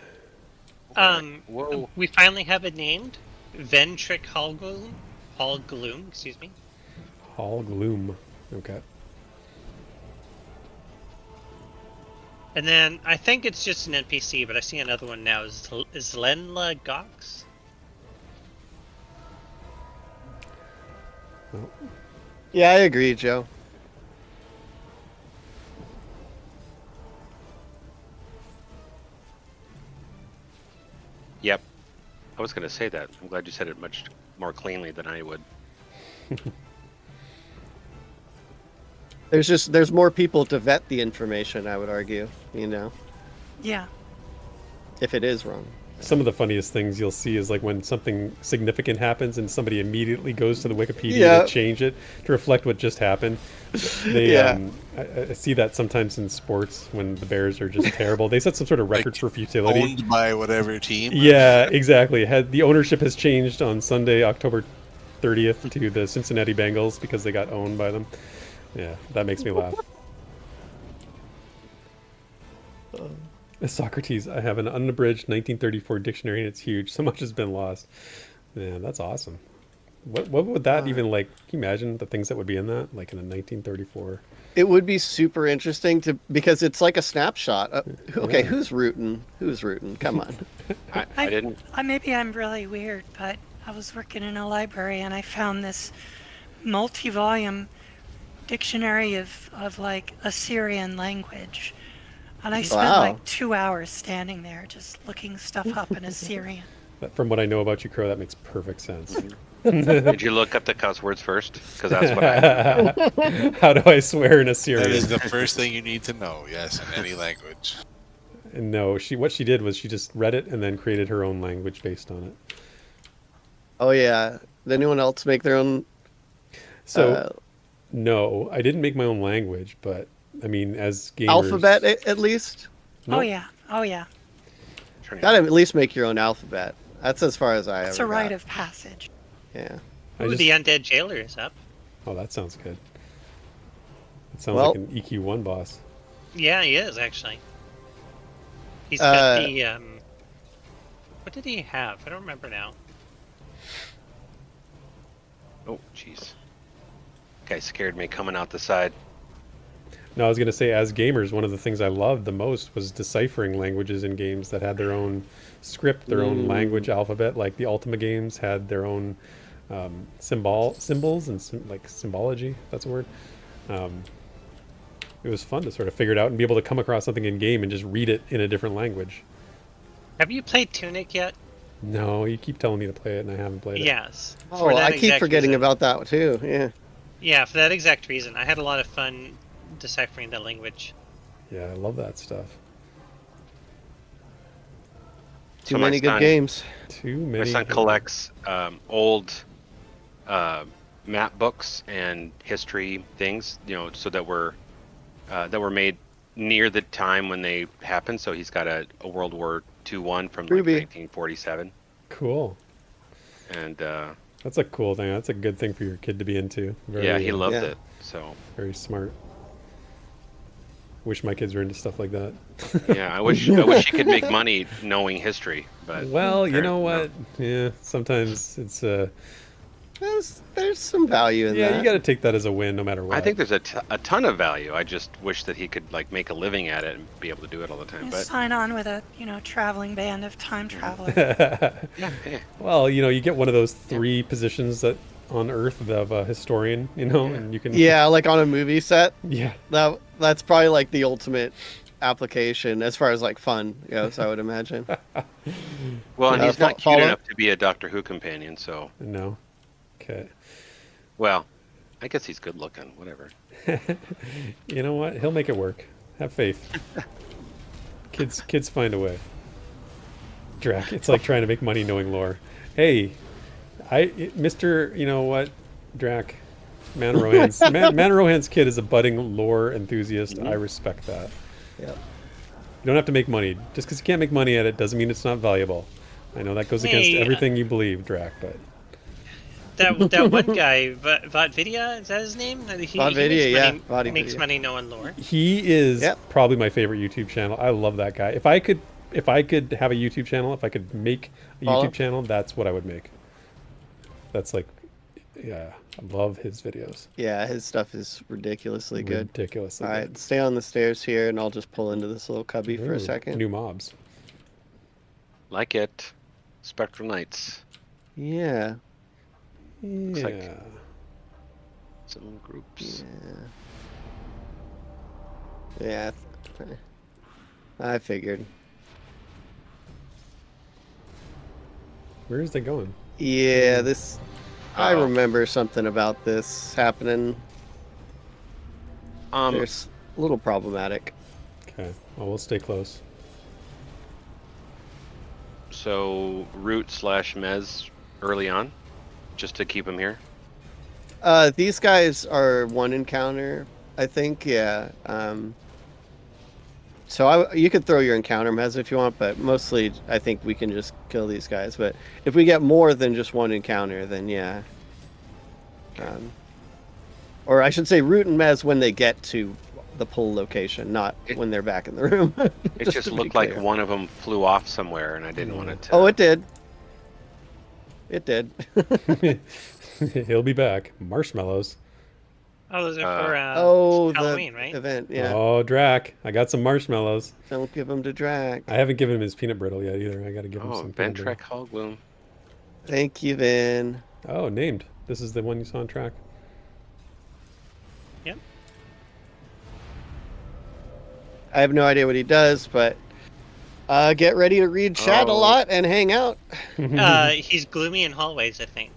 Whoa. We finally have it named. Ventric Hallgloom, excuse me. Hall Gloom. Okay. And then I think it's just an NPC, but I see another one now. Is Lenla Gox? Yeah, I agree, Joe. Yep. I was going to say that. I'm glad you said it much more cleanly than I would. There's more people to vet the information, I would argue, Yeah. if it is wrong. Some of the funniest things you'll see is like when something significant happens and somebody immediately goes to the Wikipedia to change it to reflect what just happened. I see that sometimes in sports when the Bears are just terrible. They set some sort of record for futility. Owned by whatever team. Yeah, exactly. The ownership has changed on Sunday, October 30th to the Cincinnati Bengals because they got owned by them. Yeah, that makes me laugh. Socrates, I have an unabridged 1934 dictionary and it's huge. So much has been lost. Yeah, that's awesome. What would that even Can you imagine the things that would be in that, like in a 1934? It would be super interesting because it's like a snapshot. Okay, who's rooting? Who's rooting? Come on. I didn't. Maybe I'm really weird, but I was working in a library and I found this multi-volume dictionary of like Assyrian language. And I spent Wow. like 2 hours standing there just looking stuff up in Assyrian. From what I know about you, Crow, that makes perfect sense. Did you look up the cuss words first? Because that's what I. How do I swear in Assyrian? That is the first thing you need to know, yes, in any language. No, what she did was she just read it and then created her own language based on it. Oh yeah. Did anyone else make their own? So, no, I didn't make my own language, but I mean, as gamers, Alphabet at least. Nope. Oh yeah. Gotta at least make your own alphabet. That's as far as I It's ever a rite got. of passage. Yeah. Ooh, the Undead Jailer is up. Oh, that sounds good. It sounds Well- like an EQ1 boss. Yeah, he is actually. He's got the what did he have? I don't remember now. Oh, jeez. Guy scared me coming out the side. No, I was going to say, as gamers, one of the things I loved the most was deciphering languages in games that had their own script, their own language alphabet. Like the Ultima games had their own symbols and like symbology. That's a word. It was fun to sort of figure it out and be able to come across something in game and just read it in a different language. Have you played Tunic yet? No, you keep telling me to play it, and I haven't played it. Yes. Oh, I keep forgetting about that too. Yeah. Yeah, for that exact reason. I had a lot of fun deciphering the language. Yeah, I love that stuff. Too many good games. Too many. My son collects old map books and history things, so that were made near the time when they happened. So he's got a World War II one from like 1947. Cool. And that's a cool thing. That's a good thing for your kid to be into. He loved it. So very smart. Wish my kids were into stuff like that. Yeah, I wish he could make money knowing history, but well, you know what? No. Yeah, sometimes it's there's some value in that. Yeah, you got to take that as a win, no matter what. I think there's a ton of value. I just wish that he could like make a living at it and be able to do it all the time. You but sign on with a traveling band of time travelers. yeah. Well, you get one of those 3 positions that on Earth of a historian, and you can. Yeah, like on a movie set. Yeah. That's probably like the ultimate application as far as like fun goes, I would imagine. Well, and he's not cute enough to be a Doctor Who companion, so. No. Okay. Well, I guess he's good looking. Whatever. You know what? He'll make it work. Have faith. Kids find a way. Drac, it's like trying to make money knowing lore. Hey, Mr. You know what, Drac, Man Rohan's kid is a budding lore enthusiast. I respect that. Yep. You don't have to make money. Just because you can't make money at it doesn't mean it's not valuable. I know that goes against everything you believe, Drac, but. That one guy, Vodvidia, is that his name? He makes money knowing lore. He is probably my favorite YouTube channel. I love that guy. If I could have a YouTube channel, if I could make a YouTube channel, that's what I would make. That's like, yeah, I love his videos. Yeah, his stuff is ridiculously good. Ridiculously good. All right, stay on the stairs here, and I'll just pull into this little cubby for a second. New mobs. Like it. Spectral Knights. Yeah. Looks like some groups. Yeah. I figured. Where is they going? Yeah, I remember something about this happening. There's a little problematic. Okay. Well, we'll stay close. So, Root / Mez early on? Just to keep them here? These guys are one encounter, I think. Yeah. So you could throw your encounter mez if you want, but mostly I think we can just kill these guys. But if we get more than just one encounter, then yeah. Or I should say root and mez when they get to the pull location, not when they're back in the room. It just looked like one of them flew off somewhere, and I didn't want it to... Oh, it did. It did. He'll be back. Marshmallows. Oh, those are for Halloween, right? Event, yeah. Oh, Drac, I got some marshmallows. Don't give them to Drac. I haven't given him his peanut brittle yet either. I got to give him some. Ben Trek Hogloom. Thank you, Vin. Oh, named. This is the one you saw on track. Yep. I have no idea what he does, but get ready to read chat a lot and hang out. He's gloomy in hallways, I think.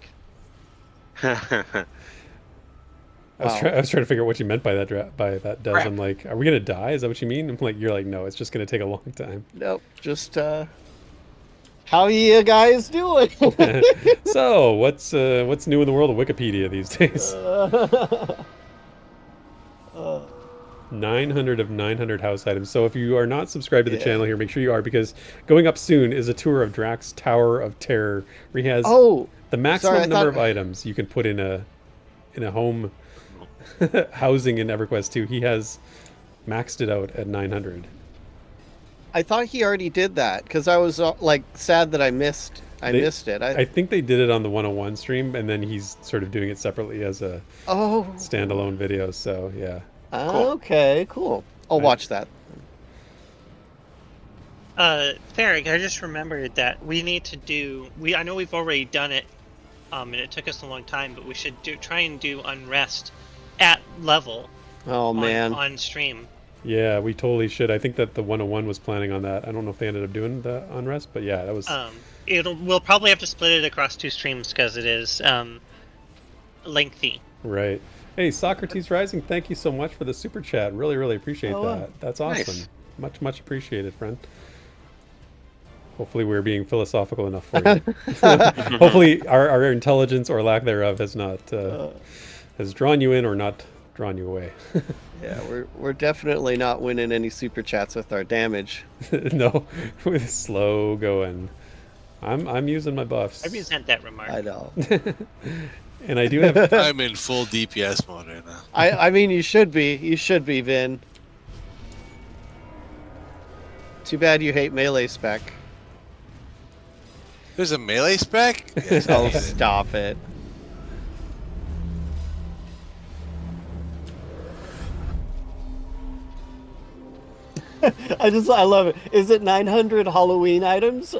I was trying to figure out what you meant by that. Des. Crap. I'm like, are we gonna die? Is that what you mean? I'm like, you're like, no, it's just gonna take a long time. Nope. Just how you guys doing? So, what's new in the world of Wikipedia these days? 900 of 900 house items. So if you are not subscribed to the channel here, make sure you are, because going up soon is a tour of Drac's Tower of Terror, where he has the maximum number of items you can put in a home housing in Everquest 2. He has maxed it out at 900. I thought he already did that because I was sad that I missed it. I think they did it on the 101 stream, and then he's sort of doing it separately as a standalone video. So yeah. Okay, cool. I'll watch that. Therek, I just remembered that we need to do. I know we've already done it, and it took us a long time, but we should try and do Unrest at level. Oh man, on stream. Yeah, we totally should. I think that the 101 was planning on that. I don't know if they ended up doing the Unrest, but yeah, that was. We'll probably have to split it across 2 streams because it is lengthy. Right. Hey, Socrates Rising, thank you so much for the super chat. Really, really appreciate that. That's awesome. Nice. Much appreciated, friend. Hopefully we're being philosophical enough for you. Hopefully our intelligence or lack thereof has not has drawn you in or not drawn you away. Yeah, we're definitely not winning any super chats with our damage. No, we're slow going. I'm using my buffs. I resent that remark. I know. And I do have. I'm in full DPS mode right now. I mean, you should be. You should be, Vin. Too bad you hate melee spec. There's a melee spec? Yes, Oh, stop it. I love it. Is it 900 Halloween items?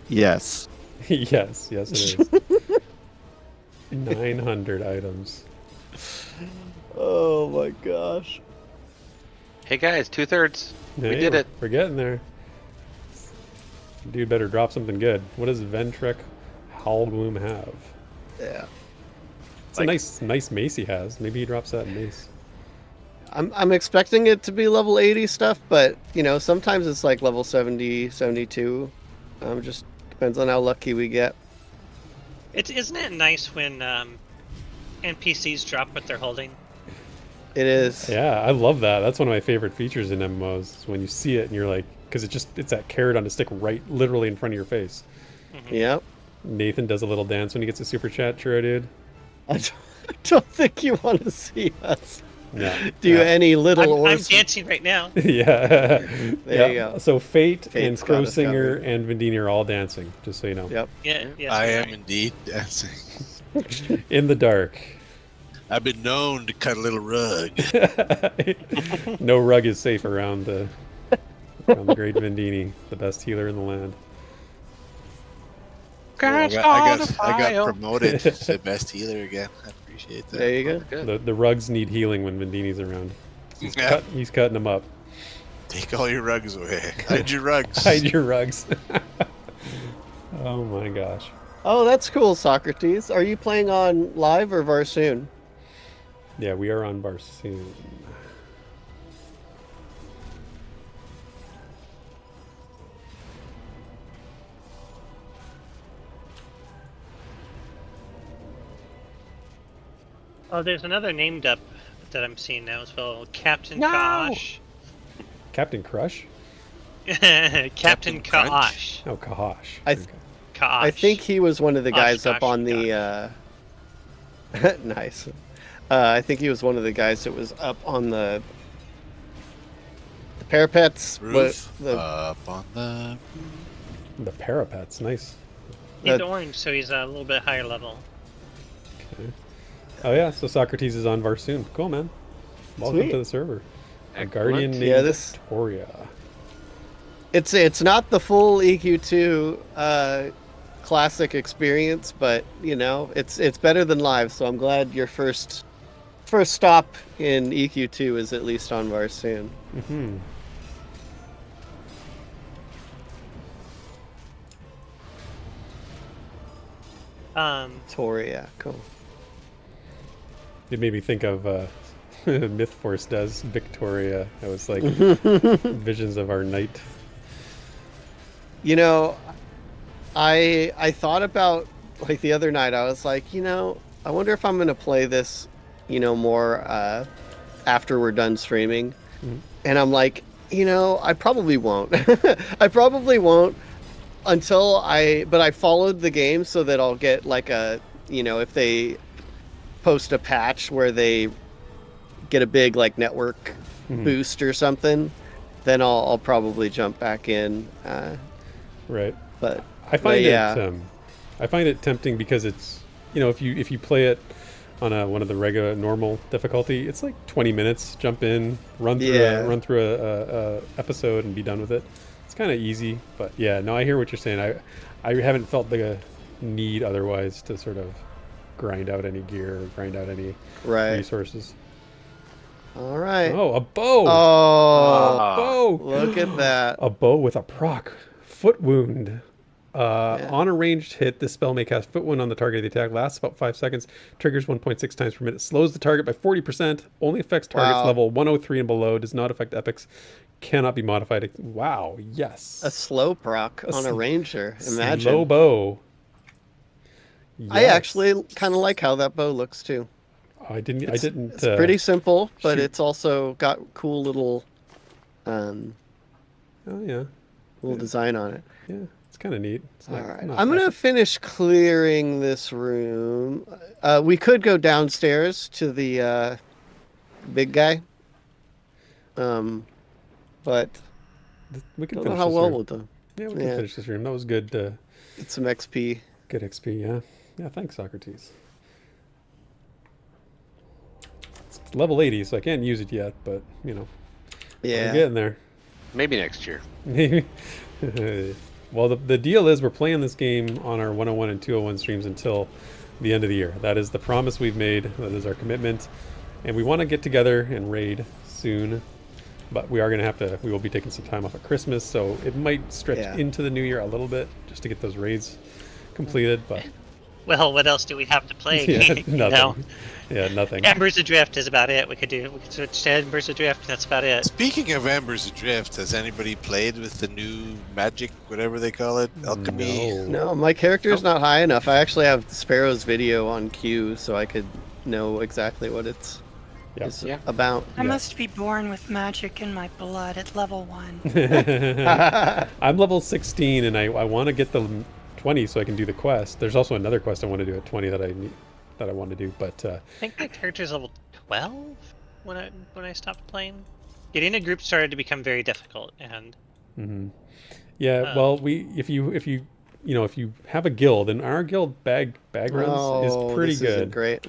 Yes. Yes, it is. 900 items. Oh my gosh. Hey guys, 2/3. Yeah, We did it. We're getting there. Dude better drop something good. What does Ventrek Howlgloom have? Yeah. It's a nice mace he has. Maybe he drops that mace. I'm expecting it to be level 80 stuff, but you know, sometimes it's like level 70, 72. Just depends on how lucky we get. Isn't it nice when NPCs drop what they're holding? It is. Yeah, I love that. That's one of my favorite features in MMOs. Is when you see it and you're like, because it's that carrot on a stick right, literally in front of your face. Mm-hmm. Yep. Nathan does a little dance when he gets a super chat, sure, dude. I don't think you want to see us No. do any little I'm ors. dancing right now. Yeah. There you go. So Fate Fate's and got us Crowsinger covered. and Vindini are all dancing, just so you know. Yep. Yeah, yes, I you're am right. indeed dancing. In the dark. I've been known to cut a little rug. No rug is safe around the great Vindini, the best healer in the land. I got promoted to best healer again. I appreciate that. There you go. Good. The rugs need healing when Vindini's around. Yeah. He's cutting them up. Take all your rugs away. Hide your rugs. Hide your rugs. Oh my gosh. Oh, that's cool, Socrates. Are you playing on live or Varsoon? Yeah, we are on Barsoon. Oh, there's another named up that I'm seeing now as well. Captain No! Kaosh. Captain Crush? Captain Crunch? Kaosh. Oh, Kahosh. I Okay. Kaosh. I think he was one of the guys up gosh, on the. Nice. I think he was one of the guys that was up on the parapets. Roof. The, Up on the The parapets, nice. He's uh, orange, so he's a little bit higher level. Okay. Oh yeah, so Socrates is on Varsoon. Cool, man. Welcome Sweet. to the server. A Excellent. guardian named Yeah, this- Victoria. it's not the full EQ2 classic experience, but you know it's better than live. So I'm glad your first stop in EQ2 is at least on Varsoon. Mm-hmm. Toria, cool. It made me think of Myth Force does Victoria. It was like visions of our night. You know, I thought about like the other night. I was like, you know, I wonder if I'm gonna play this, you know, more after we're done streaming. Mhm. And I'm like, you know, I probably won't. I probably won't until but I followed the game so that I'll get like a, you know, if they post a patch where they get a big like network Mhm. boost or something, then I'll probably jump back in. Right. But I find yeah. I find it tempting because it's, you know, if you play it one of the regular normal difficulty, it's like 20 minutes. Jump in, run through a episode, and be done with it. It's kind of easy, but yeah, no, I hear what you're saying. I haven't felt the need otherwise to sort of grind out any gear or grind out any resources. All right. Oh, a bow! Oh, a bow! Look at that. A bow with a proc foot wound. On a ranged hit, this spell may cast foot wound on the target of the attack. Lasts about 5 seconds. Triggers 1.6 times per minute. Slows the target by 40%. Only affects targets level 103 and below. Does not affect epics. Cannot be modified. Wow. Yes. A slow proc on a ranger. Imagine. Slow bow. Yes. I actually kind of like how that bow looks too. I didn't. It's pretty simple, but it's also got cool little. Oh yeah. Little design on it. Yeah, it's kind of neat. All right, I'm gonna finish clearing this room. We could go downstairs to the big guy. But we can don't finish know how this well room. we'll do. Yeah, we can finish this room. That was good. Get some XP. Good XP. Yeah. Yeah. Thanks, Socrates. It's level 80, so I can't use it yet, but you know. Yeah. We're getting there. Maybe next year. Maybe. Well, the deal is we're playing this game on our 101 and 201 streams until the end of the year. That is the promise we've made. That is our commitment. And we want to get together and raid soon. But we are going to have to, we will be taking some time off at Christmas, so it might stretch into the new year a little bit just to get those raids completed. But well, what else do we have to play? nothing. You know? Yeah, nothing. Embers Adrift is about it. We could switch to Embers Adrift. That's about it. Speaking of Embers Adrift, has anybody played with the new magic, whatever they call it, alchemy? No, my character's not high enough. I actually have Sparoh's video on queue, so I could know exactly what it's about. I must be born with magic in my blood at level 1. I'm level 16, and I want to get the 20 so I can do the quest. There's also another quest I want to do at 20 that I want to do, but I think my character's level 12 when I stopped playing. Getting a group started to become very difficult, and well, if you have a guild, and our guild bag runs is pretty good. Great.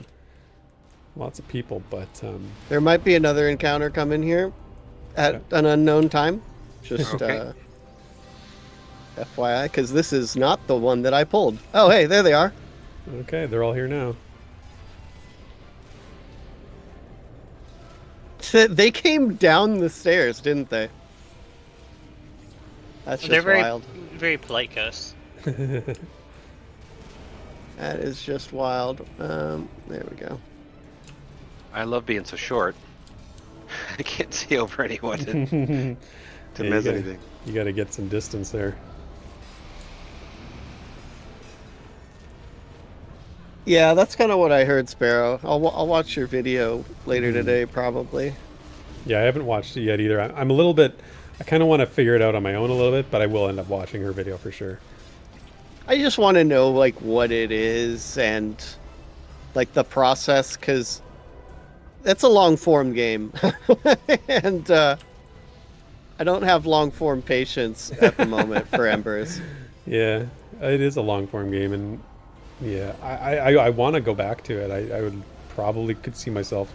Lots of people, but there might be another encounter coming here at an unknown time. Just FYI, because this is not the one that I pulled. Oh, hey, there they are. Okay, they're all here now. They came down the stairs, didn't they? That's just they're wild. Very polite ghosts. That is just wild. There we go. I love being so short. I can't see over anyone to miss anything. You got to get some distance there. Yeah, that's kind of what I heard, Sparoh. I'll watch your video later today, probably. Yeah, I haven't watched it yet either. I'm a little bit... I kind of want to figure it out on my own a little bit, but I will end up watching her video for sure. I just want to know, like, what it is and, like, the process, because that's a long-form game. And I don't have long-form patience at the moment for Embers. Yeah, it is a long-form game, and yeah, I want to go back to it. I would probably could see myself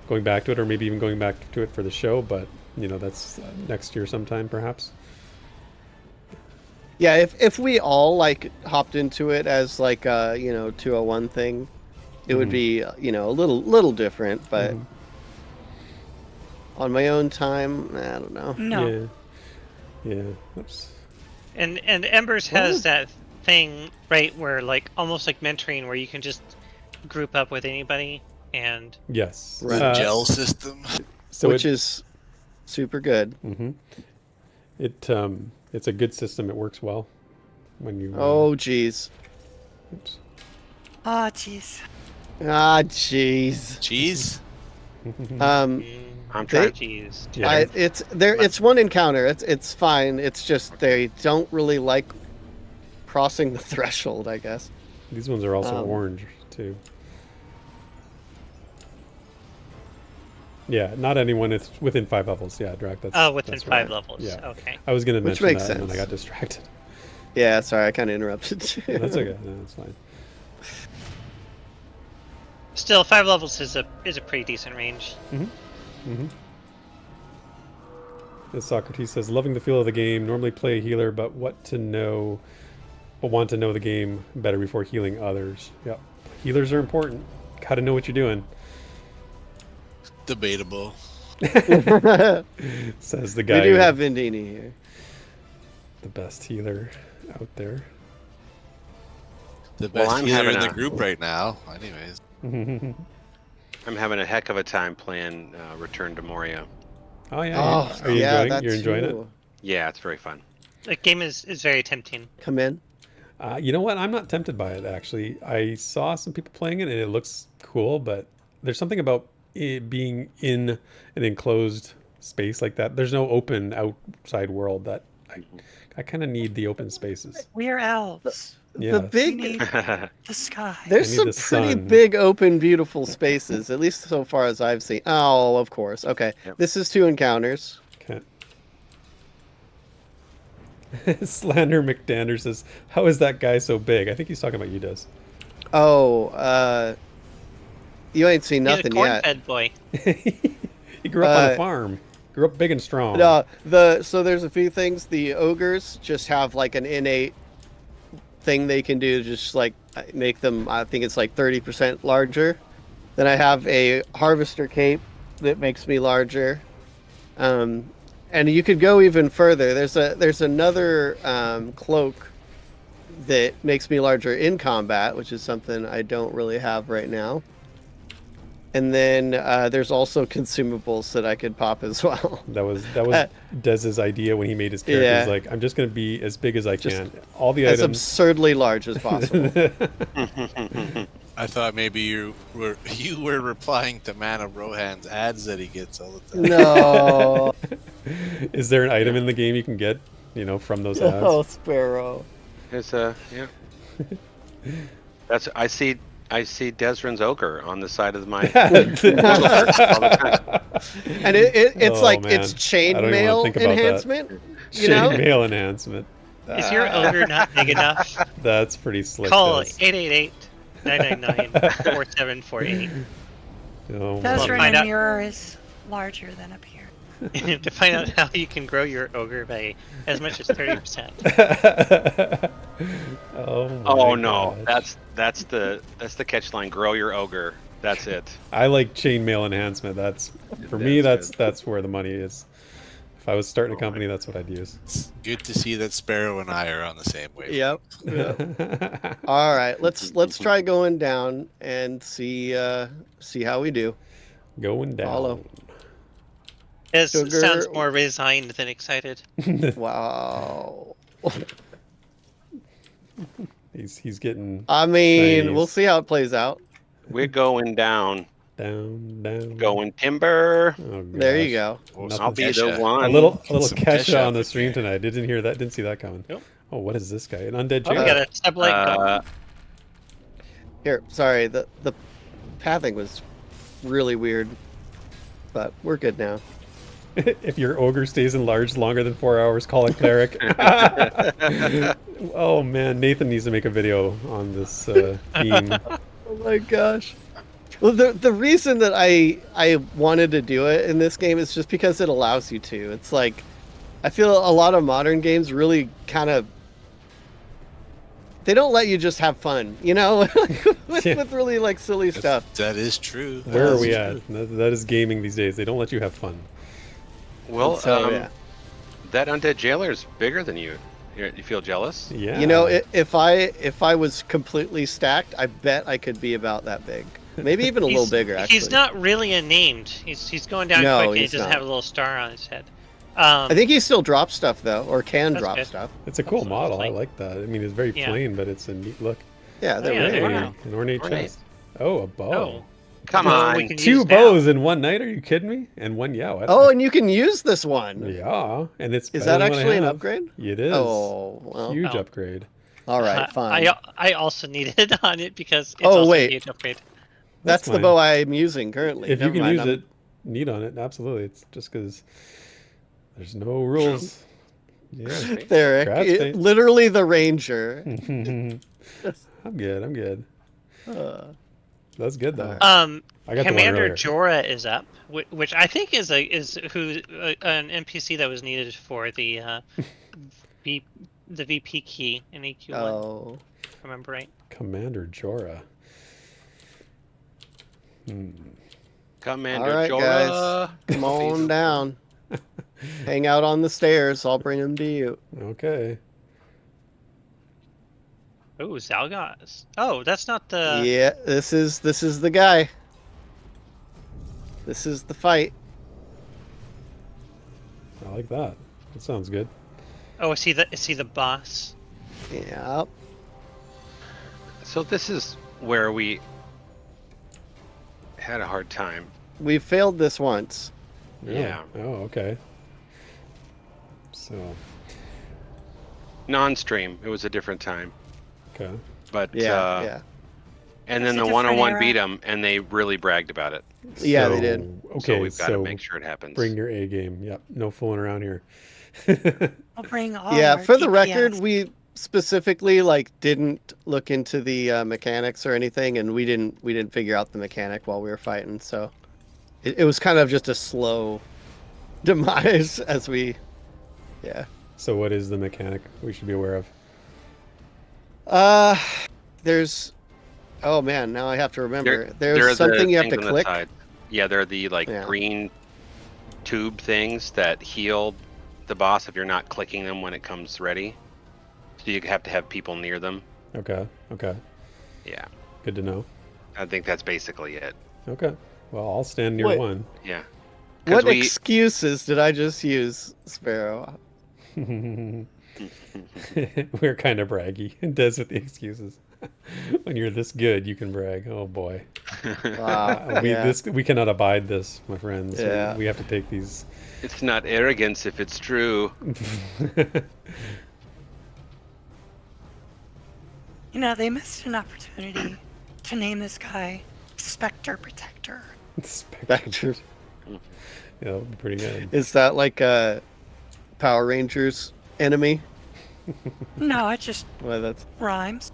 going back to it, or maybe even going back to it for the show, but, you know, that's next year sometime, perhaps. Yeah, if we all, like, hopped into it as, like, a, 201 thing, it would be, a little different, but on my own time, I don't know. No. Yeah. Oops. And Embers has that thing, right, where, like, almost like mentoring, where you can just group up with anybody and... Yes. The gel system. Which is super good. It's a good system. It works well when you... Oh, jeez. Oops. Ah, jeez. Ah, jeez. Cheese? I'm trying. Jeez. Yeah. It's one encounter. It's fine. It's just they don't really like crossing the threshold, I guess. These ones are also orange too. Yeah, not anyone. It's within 5 levels. Yeah, Drac. Within that's 5 right. levels. Yeah. Okay. I was going to mention makes that, and then sense. I got distracted. Yeah, sorry, I kind of interrupted you. That's okay. No, that's fine. Still, 5 levels is a pretty decent range. As Socrates says, loving the feel of the game. Normally play a healer, but want to know the game better before healing others. Yep. Healers are important. Gotta know what you're doing. Debatable. Says the guy. We do have Vindini here. The best healer out there. The best I'm healer having in the a- group right now. Anyways. I'm having a heck of a time playing Return to Moria. Oh yeah. Oh, Are you yeah, enjoying? that's You're enjoying it? you. Yeah, it's very fun. The game is very tempting. Come in. You know what? I'm not tempted by it, actually. I saw some people playing it, and it looks cool, but there's something about it being in an enclosed space like that. There's no open outside world that I kind of need the open spaces. We are elves. Yeah. The We big need the sky. There's I need some the pretty sun. big, open, beautiful spaces, at least so far as I've seen. Oh, of course. Okay. Yep. This is 2 encounters. Okay. Slander McDander says, "How is that guy so big?" I think he's talking about you, Des. Oh, you ain't seen He's a nothing yet. corn-fed boy. He grew up on a farm. Grew up big and strong. No, so there's a few things. The ogres just have like an innate thing they can do, just like make them. I think it's like 30% larger. Then I have a harvester cape that makes me larger. And you could go even further. There's another cloak that makes me larger in combat, which is something I don't really have right now. And then there's also consumables that I could pop as well. That was Dez's idea when he made his character. Yeah. He's like, I'm just going to be as big as I Just can. All the As items. absurdly large as possible. I thought maybe you were replying to Man of Rohan's ads that he gets all the time. No. Is there an item in the game you can get, from those ads? Oh, Sparoh. It's yeah. That's I see Desryn's ogre on the side of my all the time. And it's Oh, like man. it's I don't even wanna chainmail think about that. enhancement. You know? Chainmail enhancement. Is your ogre not big enough? That's pretty slick. Call Des. 888-999-4748 Oh, my Desryn find out- in mirror is larger than up here. to find out how you can grow your ogre by as much as 30%. Oh, my Oh no, gosh. that's the catch line. Grow your ogre. That's it. I like chainmail enhancement. That's for me. That's That's where the money is. If I was starting a company, that's what I'd use. It's good to see that Sparoh and I are on the same wave. Yep. All right, let's try going down and see how we do. Going down. Follow. It Sugar- sounds more resigned than excited. Wow. He's getting I mean, Nice. we'll see how it plays out. We're going down. down. Going timber. Oh, There you gosh. go. Well, I'll be the Kesha. one. A little Some Kesha Kesha on the up stream there. tonight. Didn't hear that. Didn't see that coming. Nope. Oh, what is this guy? An undead Oh, we jailer. got a sublight Uh, Here, sorry, the pathing was really weird, but we're good now. If your ogre stays enlarged longer than 4 hours, call it cleric. Oh man, Nathan needs to make a video on this theme. Oh my gosh. Well, the reason that I wanted to do it in this game is just because it allows you to. It's like, I feel a lot of modern games really kind of, they don't let you just have fun, with Yeah. with really like silly stuff. That is true. Where That are is we true. at? That is gaming these days. They don't let you have fun. well, So, yeah. that undead jailer is bigger than you. You feel jealous? Yeah. If I was completely stacked, I bet I could be about that big. Maybe even a little bigger, actually. He's not really a named. He's going down No, quickly. He he's doesn't not. have a little star on his head. I think he still drops stuff though, or can That's drop good. stuff. It's a cool Absolutely. model. I like that. I mean, it's very Yeah. plain, but it's a neat look. Yeah, they're yeah, really there neat. you go. An ornate Ornate. chest. Oh, a bow. Oh, Come Well, on. we can Two use now. bows in one night? Are you kidding me? And one yow. Oh, and you can use this one. Yeah, and it's Is better that than what I actually an have. upgrade? It is. Oh, well. Huge Oh. upgrade. All right, fine. I also need it on it because it's Oh, also wait. a huge upgrade. That's the fine. bow I'm using currently. If you Never can mind, use I'm- it, neat on it. Absolutely. It's just because there's no rules. Yeah. There, Congrats, mate. literally the ranger. I'm good. Uh, That's good though. Um, I got the one Commander earlier. Jorah is up, which I think is an NPC that was needed for the V, the VP key in EQ1. Oh. If I remember right. Commander Jorah. Commander All right, Jorah. guys. Come on down. Hang out on the stairs. I'll bring them to you. Okay. Oh, Zalgaz. Oh, that's not the. Yeah, this is the guy. This is the fight. I like that. That sounds good. Oh, is he the boss? Yeah. So this is where we had a hard time. We failed this once. Yeah. Oh, okay. So, Non-stream. It was a different time. okay. But Yeah, yeah. and It's then a the different one-on-one era. beat them, and they really bragged about it. Yeah, they So, did. Okay, So we've got to make sure it happens. bring your A game. Yep. No fooling around here. I'll bring all Yeah, our for the DPS. record, we specifically didn't look into the mechanics or anything, and we didn't figure out the mechanic while we were fighting. So it was kind of just a slow demise as we. Yeah. So what is the mechanic we should be aware of? There's. Oh man, now I have to remember. There There's are the something you have things to on the click. side. Yeah, they're the Yeah. green tube things that heal the boss if you're not clicking them when it comes ready. So you have to have people near them. Okay. Okay. Yeah, Good to know. I think that's basically it. Okay. Well, I'll stand near Wait. one. Yeah. 'Cause What we- excuses did I just use, Sparoh? We're kind of braggy. Des with the excuses. When you're this good, you can brag. Oh boy. Wow. Yeah. We cannot abide this, my friends. Yeah. We have to take these. It's not arrogance if it's true. You know, they missed an opportunity to name this guy Spectre Protector. Spectre. Yeah, that would be pretty good. Is that like a Power Rangers enemy? No, it just Well, that's. rhymes.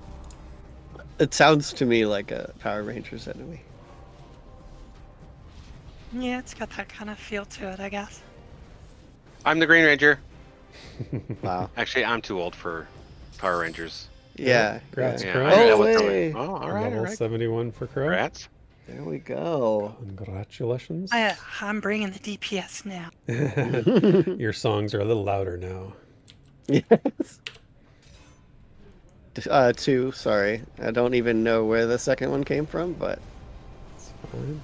It sounds to me like a Power Rangers enemy. Yeah, it's got that kind of feel to it, I guess. I'm the Green Ranger. Wow. Actually, I'm too old for Power Rangers. Yeah. Congrats, yeah. Crow. I knew that Oh, was hey. coming. Oh, all right, all Level right. 71 for Crow. Congrats. There we go. Congratulations. I'm bringing the DPS now. Your songs are a little louder now. Yes. 2, sorry. I don't even know where the second one came from, but It's fine.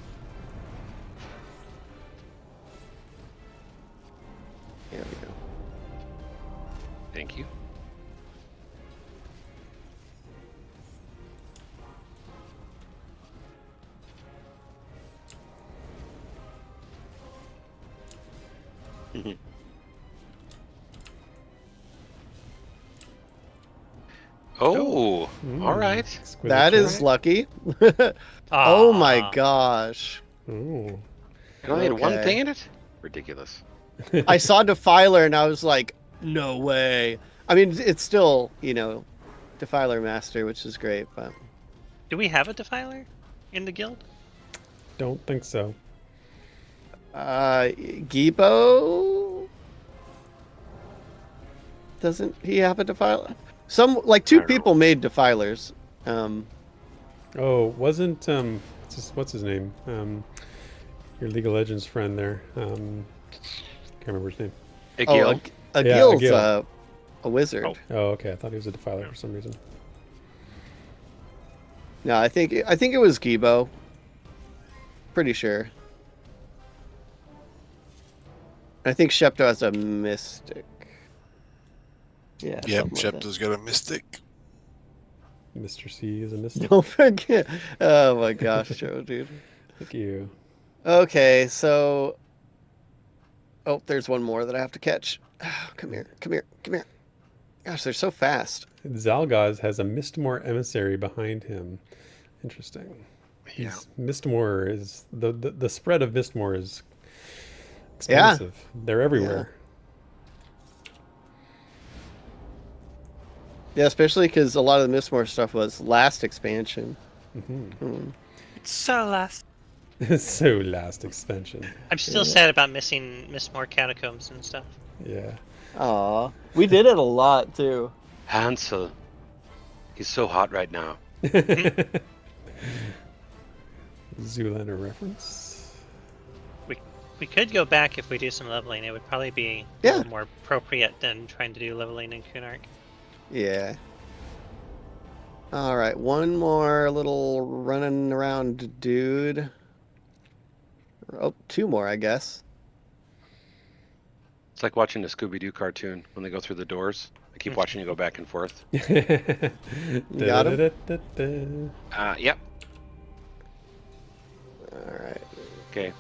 here we go. Thank you. Oh, all right. Exquisite That choice. is lucky. Ah. Oh my gosh. Oh. It only had one Okay. thing in it? Ridiculous. I saw Defiler and I was like, no way. I mean, it's still, Defiler Master, which is great, but Do we have a Defiler in the guild? Don't think so. Gibo, doesn't he have a Defiler? Two I don't know. people made Defilers. Oh, wasn't what's his name? Your League of Legends friend there. Can't remember his name. Igil. Agil's Agil. a wizard. Oh. Oh, okay. I thought he was a Defiler for some reason. No, I think it was Gibo. Pretty sure. I think Shepto has a mystic. Yeah. Yep, something like that. Shepto's got a mystic. Mr. C is a mystic. Don't forget. Oh my gosh, Joe, dude. Thank you. Okay, so. Oh, there's one more that I have to catch. Oh, come here. Gosh, they're so fast. Zalgaz has a Mistmore emissary behind him. Interesting. Yeah. Mistmore is the spread of Mistmore is expansive. They're everywhere. Yeah, especially because a lot of the Mistmore stuff was last expansion. Hmm. It's so last. So last expansion. I'm still sad about miss more catacombs and stuff. Yeah. Aw. We did it a lot, too. Hansel. He's so hot right now. Zoolander reference. We could go back if we do some leveling. It would probably be a Yeah. little more appropriate than trying to do leveling in Kunark. Yeah. All right, one more little running around dude. Oh, two more, I guess. It's like watching a Scooby-Doo cartoon when they go through the doors. I keep watching you go back and forth. You got him? Yep. All right. Okay.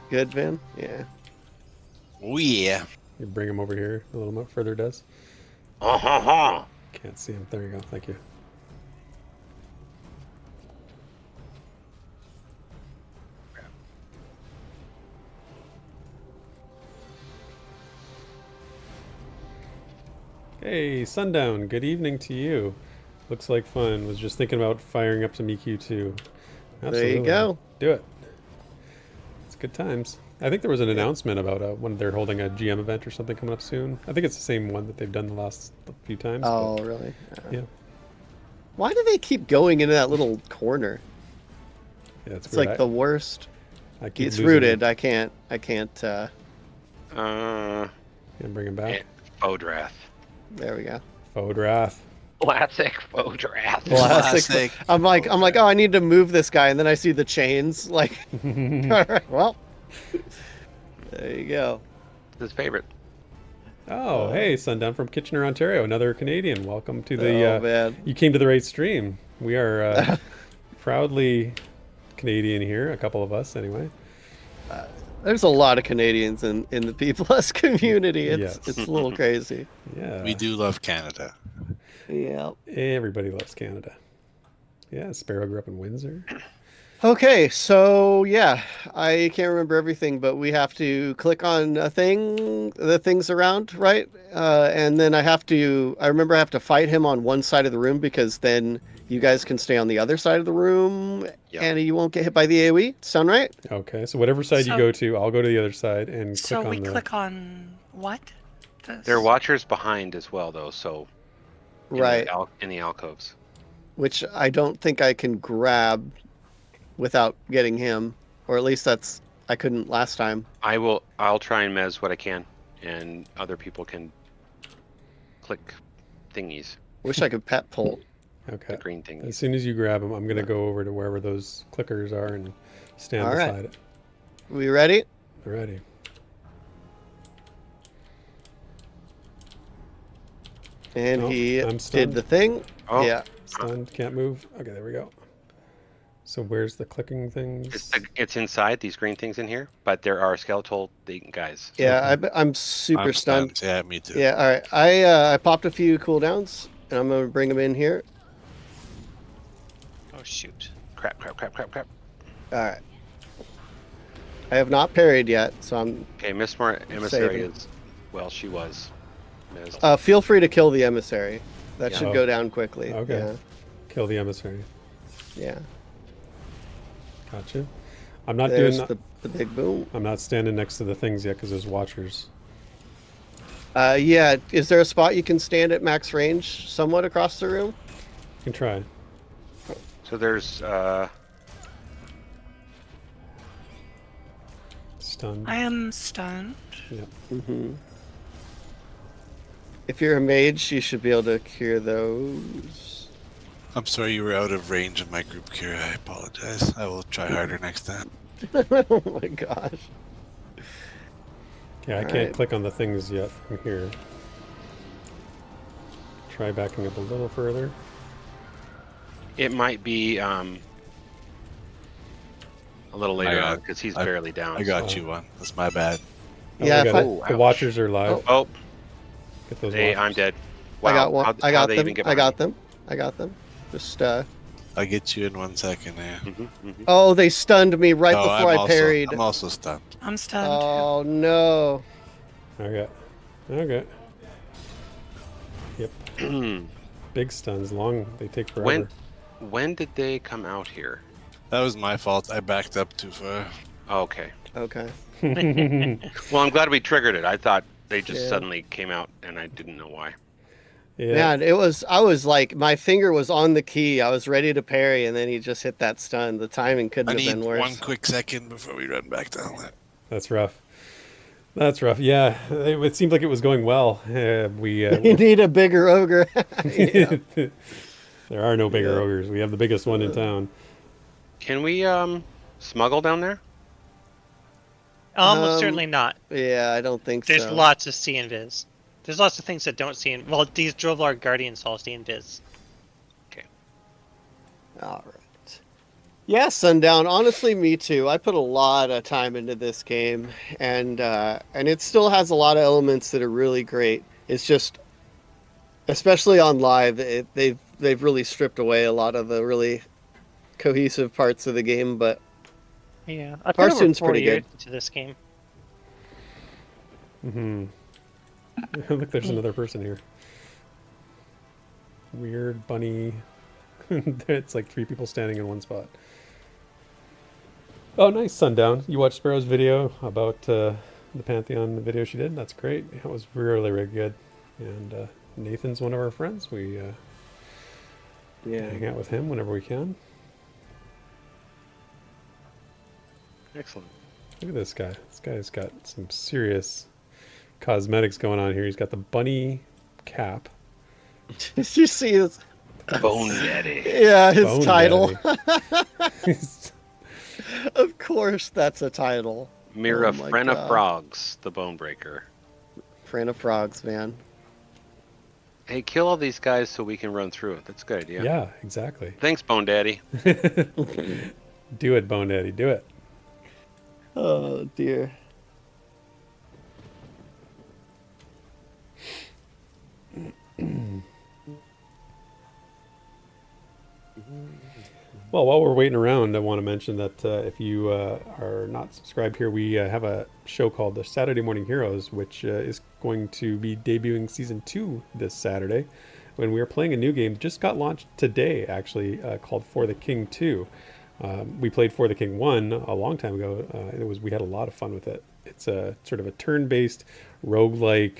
Good, Vin? Yeah. Oh yeah. You bring him over here a little bit further, Des. Uh-huh. Can't see him. There you go. Thank you. Hey, Sundown. Good evening to you. Looks like fun. Was just thinking about firing up some EQ2. There you go. Do it. It's good times. I think there was an announcement about when they're holding a GM event or something coming up soon. I think it's the same one that they've done the last few times. Oh, but, really? yeah. Why do they keep going into that little corner? Yeah, It's like the worst. I keep It's losing rooted. him. I can't. Can't bring him back. Fodrath. There we go. Fodrath. Classic Fodrath. Classic. I'm like, oh, I need to move this guy, and then I see the chains. Like, all right, well, there you go. His favorite. Oh, hey, Sundown from Kitchener, Ontario, another Canadian. Welcome to the. Oh, man. You came to the right stream. We are proudly Canadian here. A couple of us, anyway. There's a lot of Canadians in the P+ community. Yes. It's a little crazy. Yeah. We do love Canada. Yeah. Everybody loves Canada. Yeah, Sparoh grew up in Windsor. Okay, so yeah, I can't remember everything, but we have to click on the things around, right? And then I have to fight him on one side of the room because then you guys can stay on the other side of the room and you won't get hit by the AoE. Sound right? Okay, so whatever side you So- go to, I'll go to the other side and So click on we the... click on what? There are watchers behind as well, though, so... Right. In the alcoves. Which I don't think I can grab without getting him, or at least I couldn't last time. I'll try and mez what I can, and other people can click thingies, Wish I could pet pull. Okay. the green thingies. As soon as you grab them, I'm going to go over to wherever those clickers are and stand All right. beside it. We ready? Alrighty. And Oh, he I'm did stunned. the thing. Oh. Yeah. Stunned, can't move. Okay, there we go. So where's the clicking things? It's inside these green things in here, but there are skeletal guys. Yeah, I'm super I'm stunned. Yeah, me too. Yeah, all right. I popped a few cooldowns, and I'm gonna bring them in here. Oh shoot. Crap. All right. I have not parried yet, so I'm. Okay, Miss More Emissary Saving. is... Well, she was. Mizzed. Feel free to kill the emissary. That Yeah. should Oh. go down quickly. Okay. Kill the emissary. Yeah. Gotcha. I'm not There's doing... the big boom. I'm not standing next to the things yet because there's watchers. Yeah. Is there a spot you can stand at max range, somewhat across the room? You can try. So there's... Stunned. I am stunned. Yep. Mm-hmm. If you're a mage, you should be able to cure those. I'm sorry you were out of range of my group cure. I apologize. I will try harder next time. Oh my gosh. Yeah, I can't Alright. click on the things yet from here. Try backing up a little further. It might be a little later on because he's I- barely down. I got you one. That's my bad. Oh, Yeah, we if got I- it. The watchers are live. Oh, Get those hey, watchers. I'm dead. Wow. I got one. How'd I got they them. even get I got behind them. I got them. Just I'll get you in 1 second. Yeah. me? Mhm. Oh, they stunned me right No, before I parried. I'm also stunned. I'm stunned Oh no. Okay. Okay. Yep. Mhm. Big stuns. Long. They take forever. When did they come out here? That was my fault. I backed up too far. Okay. Okay. Well, I'm glad we triggered it. I thought they just Yeah. suddenly came out, and I didn't know why. Yeah. Man, I was like, my finger was on the key. I was ready to parry, and then he just hit that stun. The timing couldn't I have need been worse. one quick second before we run back down there. That's rough. That's rough. Yeah, it seemed like it was going well. We You need a bigger ogre. Yeah. there are no bigger Yeah. ogres. We have the biggest one in town. Can we smuggle down there? Almost certainly not. Yeah, I don't think There's so. lots of see invis. There's lots of things that don't see in. Well, these Drovlar Guardians all see invis. All right. Yeah, Sundown. Honestly, me too. I put a lot of time into this game, and it still has a lot of elements that are really great. It's just, especially on live, they've really stripped away a lot of the really cohesive parts of the game. But Yeah, I put over Hearthstone's 4 pretty years good. into this game. Look, there's another person here. Weird bunny. It's like 3 people standing in one spot. Oh, nice, Sundown. You watched Sparoh's video about the Pantheon video she did? That's great. That was really, really good. And Nathan's one of our friends. We hang out with him whenever we can. Excellent. Look at this guy. This guy's got some serious cosmetics going on here. He's got the bunny cap. Did you see his? Bone Daddy. Yeah, his Bone title. Daddy. Of course, that's a title. Mira Oh my Frenna God. Frogs, the Bone Breaker. Friend of frogs, man. Hey, kill all these guys so we can run through it. That's a good idea. Yeah, exactly. Thanks, Bone Daddy. Do it, Bone Daddy. Do it. Oh dear. Well, while we're waiting around, I want to mention that if you are not subscribed here, we have a show called The Saturday Morning Heroes, which is going to be debuting Season 2 this Saturday, when we are playing a new game. Just got launched today, actually, called For the King 2. We played For the King 1 a long time ago, and we had a lot of fun with it. It's a sort of a turn-based, roguelike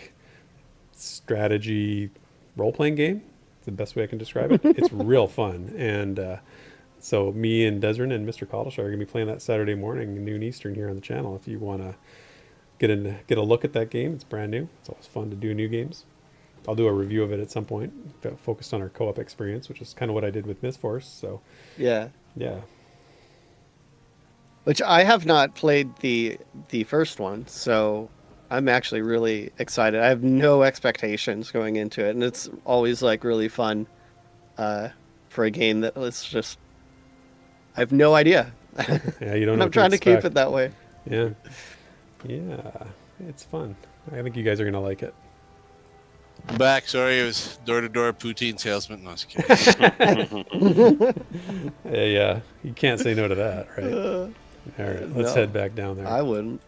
strategy role-playing game. It's the best way I can describe it. It's real fun, and so me and Desryn and Mr. Caldwell are going to be playing that Saturday morning, noon Eastern, here on the channel. If you want to get a look at that game, it's brand new. It's always fun to do new games. I'll do a review of it at some point, focused on our co-op experience, which is kind of what I did with Mistforce. So Yeah. yeah, Which I have not played the first one, so I'm actually really excited. I have no expectations going into it, and it's always like really fun for a game that it's just I have no idea. yeah, you don't And know. I'm trying to keep expect. it that way. Yeah, it's fun. I think you guys are going to like it. I'm back. Sorry, it was door-to-door poutine salesman. No, I was kidding. Yeah, you can't say no to that, right? All right, let's No. head back down there. I wouldn't.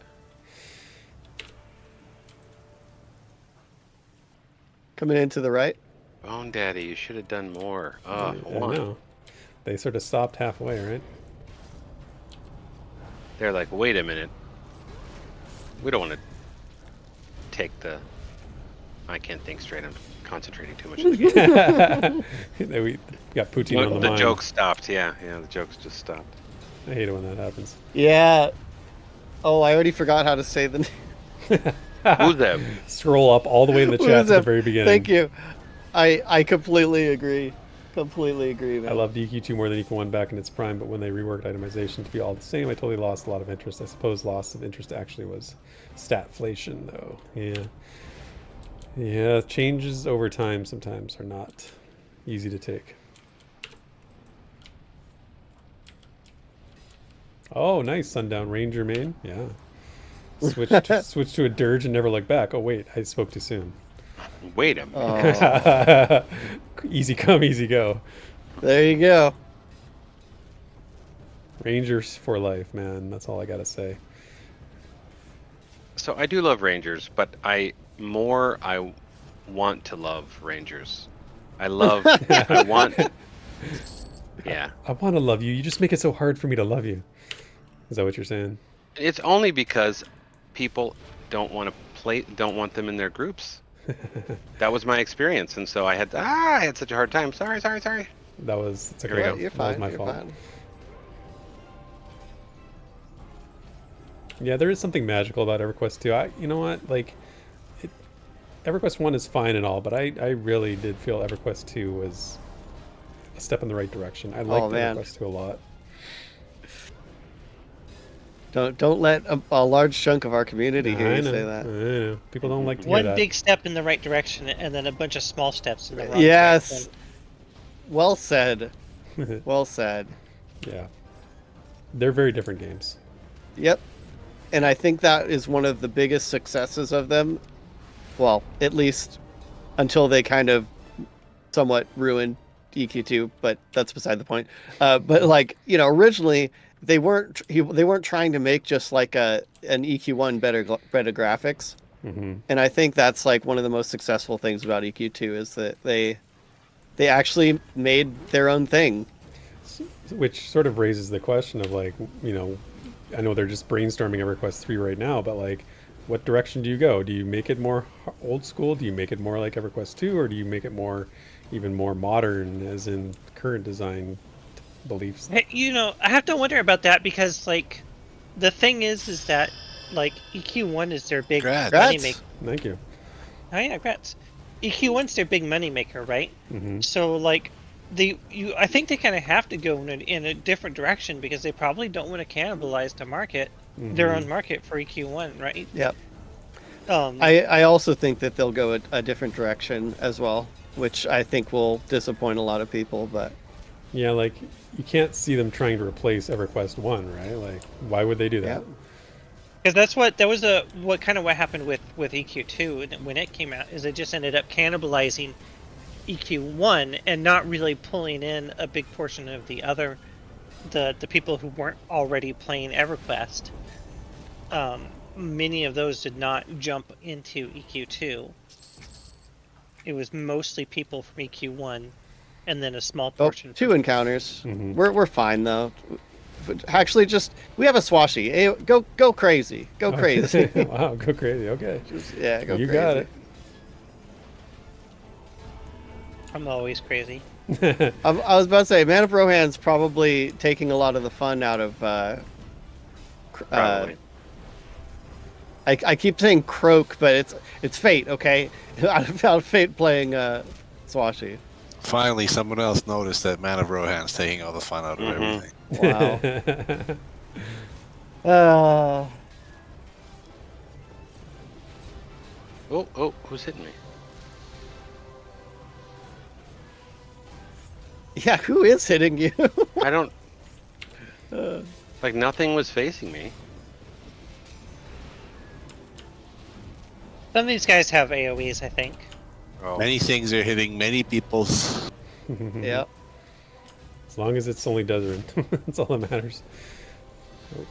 Coming in to the right. Bone Daddy, you should have done more. I One. know. They sort of stopped halfway, right? They're like, wait a minute. We don't want to take the... I can't think straight. I'm concentrating too much. On the game. We got poutine on the The mind. joke stopped. Yeah, the jokes just stopped. I hate it when that happens. Yeah. Oh, I already forgot how to say the name. Who's that? Scroll up all the way in the chat to the Uzeb. very beginning. Thank you. I completely agree. Completely agree, man. I loved EQ2 more than EQ1 back in its prime, but when they reworked itemization to be all the same, I totally lost a lot of interest. I suppose loss of interest actually was statflation, though. Yeah, changes over time sometimes are not easy to take. Oh, nice, Sundown Ranger main. Yeah. Switch to a dirge and never look back. Oh, wait, I spoke too soon. Wait a minute. Oh, Easy come, easy go. there you go. Rangers for life, man. That's all I gotta say. So I do love Rangers, but I want to love Rangers. I want Yeah. I want to love you. You just make it so hard for me to love you. Is that what you're saying? It's only because people don't want them in their groups. That was my experience, and so I had such a hard time. Sorry. It's Here we okay. go. You're That was fine. my You're fault. fine. Yeah, there is something magical about EverQuest 2. You know what? Like, EverQuest 1 is fine and all, but I really did feel EverQuest 2 was a step in the right direction. I liked man. EverQuest 2 a lot. Don't let a large chunk of our community hear I you know, say I that. know. People don't like to hear One that. big step in the right direction, and then a bunch of small steps in the wrong Yes. direction. Well said. Well said. Yeah. They're very different games. Yep. And I think that is one of the biggest successes of them. Well, at least until they kind of somewhat ruined EQ2, but that's beside the point. But like, originally they weren't trying to make just like an EQ1 better graphics. Mm-hmm. And I think that's like one of the most successful things about EQ2 is that they actually made their own thing. Which sort of raises the question of like, I know they're just brainstorming EverQuest 3 right now, but like, what direction do you go? Do you make it more old school? Do you make it more like EverQuest 2, or do you make it even more modern, as in current design beliefs? Hey, I have to wonder about that because, like, the thing is that, like, EQ1 is their big money maker. Thank you. Oh yeah, congrats. EQ1's their big money maker, right? Mm-hmm. So, like, I think they kind of have to go in a different direction because they probably don't want to cannibalize the market, their own market for EQ1, right? Yep. Um, I also think that they'll go a different direction as well, which I think will disappoint a lot of people. But yeah, like you can't see them trying to replace EverQuest 1, right? Like, why would they do that? Yep. Because that was what happened with EQ2 when it came out, is it just ended up cannibalizing EQ1 and not really pulling in a big portion of the people who weren't already playing EverQuest. Many of those did not jump into EQ2. It was mostly people from EQ1, and then a small portion. 2 encounters. Mm-hmm. We're fine though. Actually, we have a swashy. Hey, go crazy. Go crazy. Wow, go crazy. Okay. Go You crazy. got it. I'm always crazy. I was about to say, Man of Rohan's probably taking a lot of the fun out of. Probably. I keep saying Croak, but it's Fate. Okay, out of Fate playing Swashy. Finally, someone else noticed that Man of Rohan's taking all the fun out of everything. Wow. Oh, who's hitting me? Yeah, who is hitting you? I don't. Like nothing was facing me. Some of these guys have AoEs, I think. Oh. Many things are hitting many people's. Yep. As long as it's only Desryn. That's all that matters. Oh.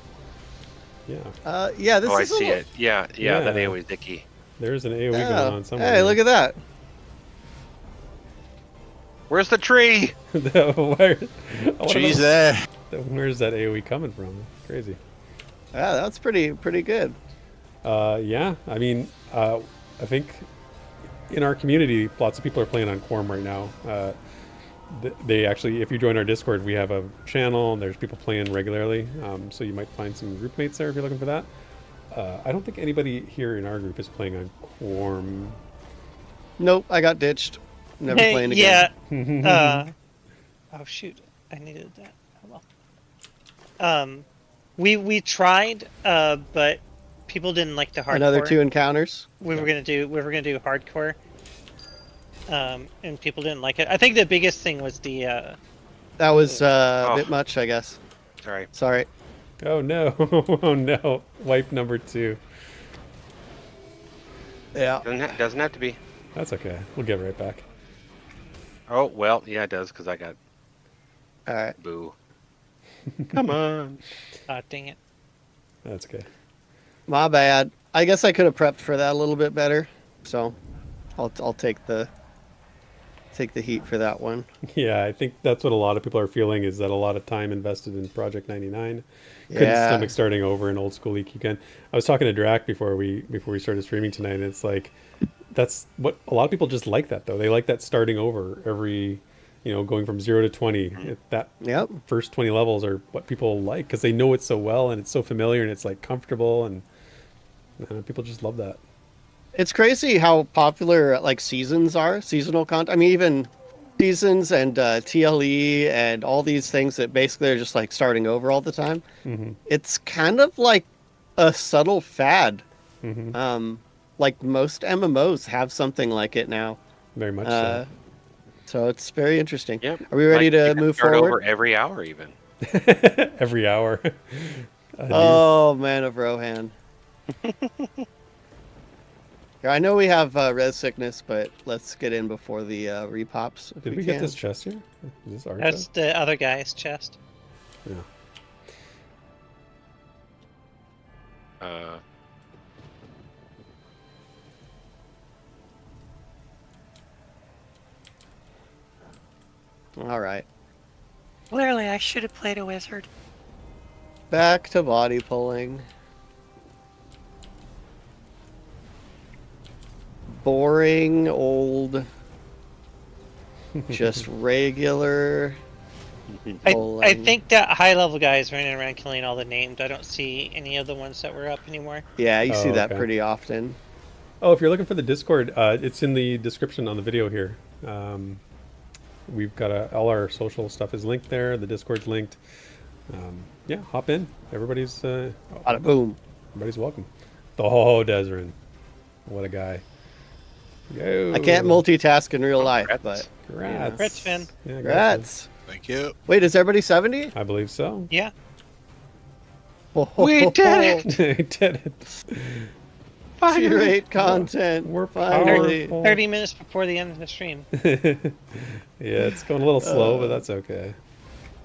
Yeah. Yeah. This Oh, I is see it. Yeah, that Yeah. AoE Dicky. There's an AoE going on somewhere. Hey, look at that. Where's the tree? She's there. Where's that AoE coming from? Crazy. Yeah, that's pretty good. Yeah, I mean, I think in our community, lots of people are playing on Quorum right now. They actually, if you join our Discord, we have a channel and there's people playing regularly. So you might find some group mates there if you're looking for that. I don't think anybody here in our group is playing on Quorum. Nope, I got ditched. Never playing again. Yeah. Oh shoot, I needed that. Oh well. We tried, but people didn't like the hardcore. Another 2 encounters. We were gonna do hardcore, and people didn't like it. I think the biggest thing was the. That was a bit much, I guess. Sorry. Oh no! Oh no! Wipe number 2. Yeah. Doesn't have to be. That's okay. We'll get right back. Oh well, yeah, it does because I got All right. boo. Come on. Dang it. That's okay. My bad. I guess I could have prepped for that a little bit better. So, I'll take the take the heat for that one. Yeah, I think that's what a lot of people are feeling, is that a lot of time invested in Project 99. Couldn't stomach starting over an old school league again. I was talking to Drac before we started streaming tonight, and it's like, that's what a lot of people just like that, though. They like that starting over every, going from 0 to 20. That first 20 levels are what people like, because they know it so well and it's so familiar and it's like comfortable, and people just love that. It's crazy how popular like seasons are, seasonal content. I mean, even seasons and TLE and all these things that basically are just like starting over all the time. Mm-hmm. It's kind of like a subtle fad. Mm-hmm. Like most MMOs have something like it now. Very much so. So it's very interesting. Yep. Are we ready to move start forward? over every hour, even. Every hour. Oh, man of Rohan. Here, I know we have res sickness, but let's get in before the repops. Did we get this chest here? Is this our That's chest? the other guy's chest. Yeah. All right. Clearly, I should have played a wizard. Back to body pulling. Boring, old, just regular. I think that high level guy is running around killing all the named. I don't see any of the ones that were up anymore. Yeah, you see that okay. pretty often. Oh, if you're looking for the Discord, it's in the description on the video here. We've got all our social stuff is linked there. The Discord's linked. Yeah, hop in. Everybody's Bada boom. Everybody's welcome. Oh, Desryn, what a guy! Yo. I can't multitask in real life, but Congrats. Congrats, Finn. Yeah, congrats. Thank you. Wait, is everybody 70? I believe so. Yeah. We did it! We did it. Tier 8 content. We're finally. powerful. 30 minutes before the end of the stream. Yeah, it's going a little slow, but that's okay.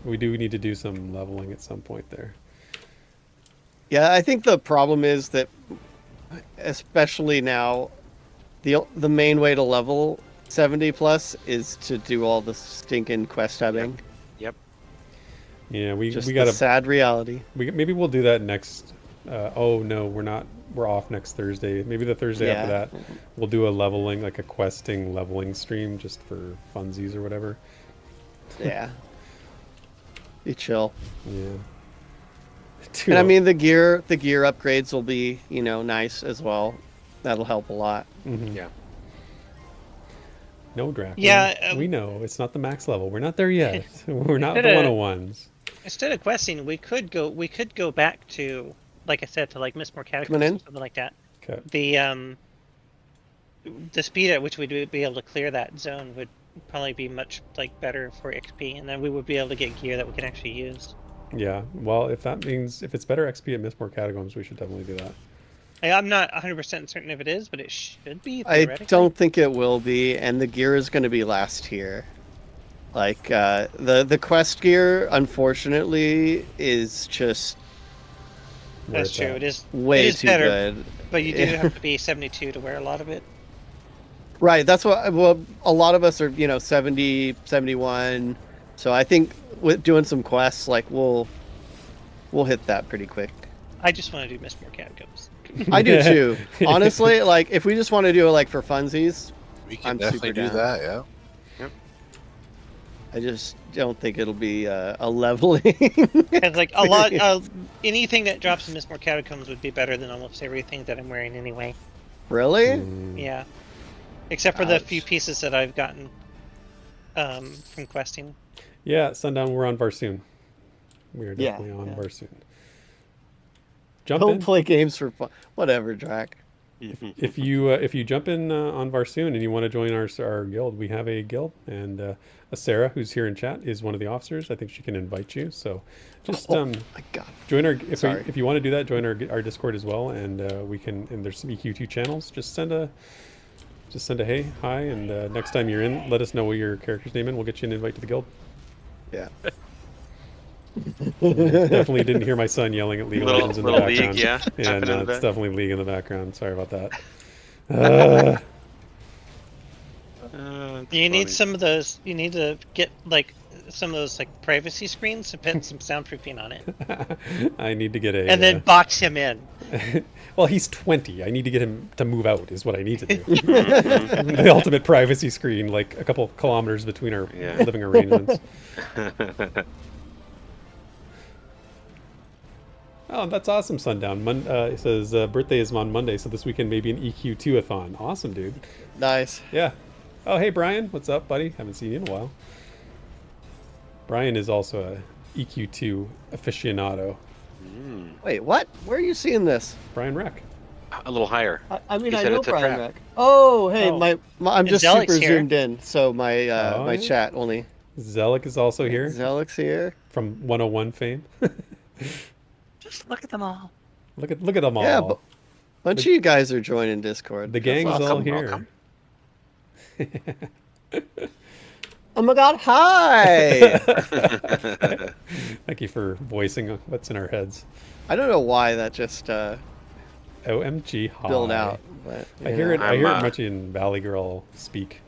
We do need to do some leveling at some point there. Yeah, I think the problem is that, especially now, the main way to level 70 plus is to do all the stinking quest hubbing. Yep. Yeah, we Just got the a sad reality. maybe we'll do that next. Oh no, we're not. We're off next Thursday. Maybe the Thursday after that, we'll do a leveling, like a questing leveling stream, just for funsies or whatever. Yeah. Be chill. Yeah. And I mean, the gear upgrades will be, nice as well. That'll help a lot. Mm-hmm. Yeah. No, Drac. Yeah, we know it's not the max level. We're not there yet. We're not the Instead of- 101s. Instead of questing, we could go back to, like I said, to like Miss More Coming Catacombs in? or something like that. Okay. The speed at which we'd be able to clear that zone would probably be much better for XP, and then we would be able to get gear that we can actually use. Yeah. Well, if it's better XP at Miss More Catacombs, we should definitely do that. I'm not 100% certain if it is, but it should be. I Theoretically. don't think it will be, and the gear is going to be last tier. Like, the quest gear, unfortunately, is just Where That's it's true. at. It is way it is too better, good. but you do have to be 72 to wear a lot of it. Right, that's what, well, a lot of us are, 70, 71. So I think with doing some quests, like, we'll hit that pretty quick. I just want to do Miss More Catacombs. I do too. Honestly, like, if we just want to do it, like, for funsies, We can I'm definitely super do down. that, yeah. I just don't think it'll be a leveling. And like a lot of anything that drops in Miss More Catacombs would be better than almost everything that I'm wearing anyway. Really? Mm. Yeah, except for the Ouch. few pieces that I've gotten from questing. Yeah, Sundown, we're on Varsoon. We are Yeah, definitely on yeah. Varsoon. Jump Don't in. play games for fun. Whatever, Drac. If you jump in on Varsoon and you want to join our guild, we have a guild, and Sarah, who's here in chat, is one of the officers. I think she can invite you. So just Oh my God. join our. Sorry. If you want to do that, join our Discord as well, and we can. And there's some EQ2 channels. Just send a hey, hi, and next time you're in, let us know what your character's name is. We'll get you an invite to the guild. Yeah. Definitely didn't hear my son yelling at League of Legends in the Little background. League, yeah. Yeah, Jumping in no, the it's back. definitely League in the background. Sorry about that. You need funny. some of those. You need to get like some of those like privacy screens and put some soundproofing on it, I need to get a. and then box him in. Well, he's 20. I need to get him to move out. Is what I need to do. The ultimate privacy screen, like a couple kilometers between our living arrangements. Oh, that's awesome, Sundown. It says birthday is on Monday, so this weekend maybe an EQ2-a-thon. Awesome, dude. Nice. Yeah. Oh, hey, Brian. What's up, buddy? Haven't seen you in a while. Brian is also a EQ2 aficionado. Wait, what? Where are you seeing this? Brian Reck. A little higher. I mean, He I said know it's a Brian trap. Mac. Oh, hey, Oh. I'm And just Zelik's super here. zoomed in, so my Oh, my yeah. chat only. Zelik is also here Zelik's here. from 101 fame. Just look at them all. Look at them all. Yeah, but bunch of you guys are joining Discord. The gang's That's all awesome. here. Oh my God! Hi. Thank you for voicing what's in our heads. I don't know why that just OMG, hi. built out, but I hear it. I I'm, hear it much in Valley Girl speak.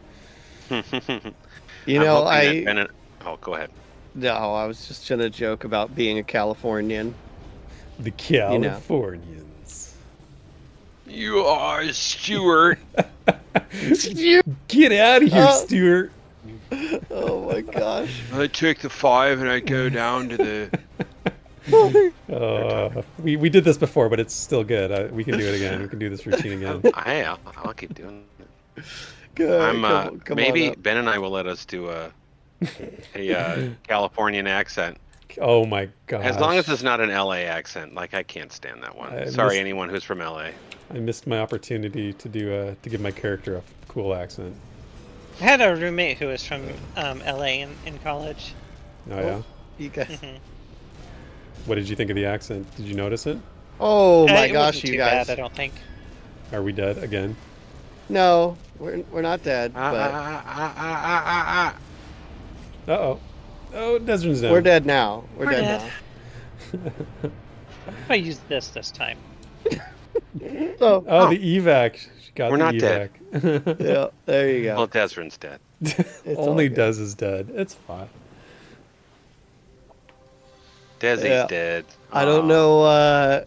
You I'm know, hoping that Bennett... Oh, go ahead. No, I was just gonna joke about being a Californian. The Californians. You are Stuart. Get out of here, Oh. Stuart. Oh my gosh! I take the 5 and I go down to the... We did this before, but it's still good. We can do it again. We can do this routine again. I'll keep doing it. Good. Come maybe on up. Ben and I will let us do a Californian accent. Oh my god! As long as it's not an LA accent. Like, I can't stand that one. Sorry, anyone who's from LA. I missed my opportunity to do to give my character a cool accent. I had a roommate who was from LA in college. Oh yeah. You guys. Mhm. What did you think of the accent? Did you notice it? Oh my It gosh, wasn't you too guys! bad, I don't think. Are we dead again? No, we're not dead, but Uh oh. Oh, Desryn's down. we're dead now. We're We're dead dead. I used this time. now. So, Oh, the evac. She got We're the not evac. dead. yeah, there you go. Well, Desryn's dead. It's all Only good. Des is dead. It's fine. Desi's Yeah. dead. I don't know.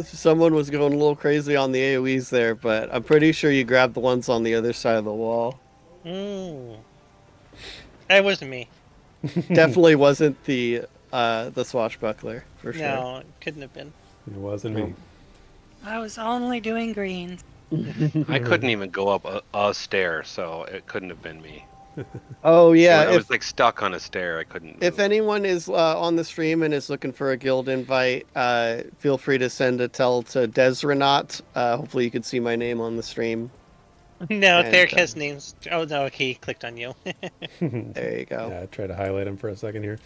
Someone was going a little crazy on the AoEs there, but I'm pretty sure you grabbed the ones on the other side of the wall. That wasn't me. Definitely wasn't the swashbuckler for sure. No, it couldn't have been. It wasn't me. I was only doing greens. I couldn't even go up a stair, so it couldn't have been me. Oh yeah, I was like stuck on a stair. I couldn't. if move. anyone is on the stream and is looking for a guild invite, feel free to send a tell to Desryn. Hopefully you can see my name on the stream. No, And, Therek has names. Oh no, okay, he clicked on you. There you go. Yeah, I try to highlight him for a second here.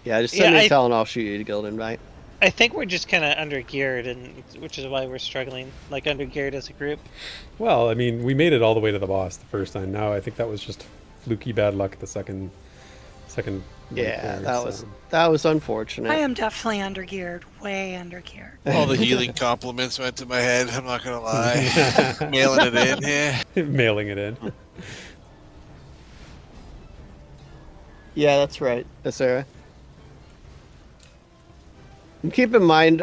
Yeah, just send Yeah, me a I- tell and I'll shoot you a guild invite. I think we're just kind of under geared, and which is why we're struggling, like under geared as a group. Well, I mean, we made it all the way to the boss the first time. Now I think that was just fluky bad luck the second. Yeah, there, that was unfortunate. I am definitely under geared, way under geared. All the healing compliments went to my head. I'm not gonna lie. Mailing it in here. Mailing it in. Yeah, that's right, Sarah. And keep in mind,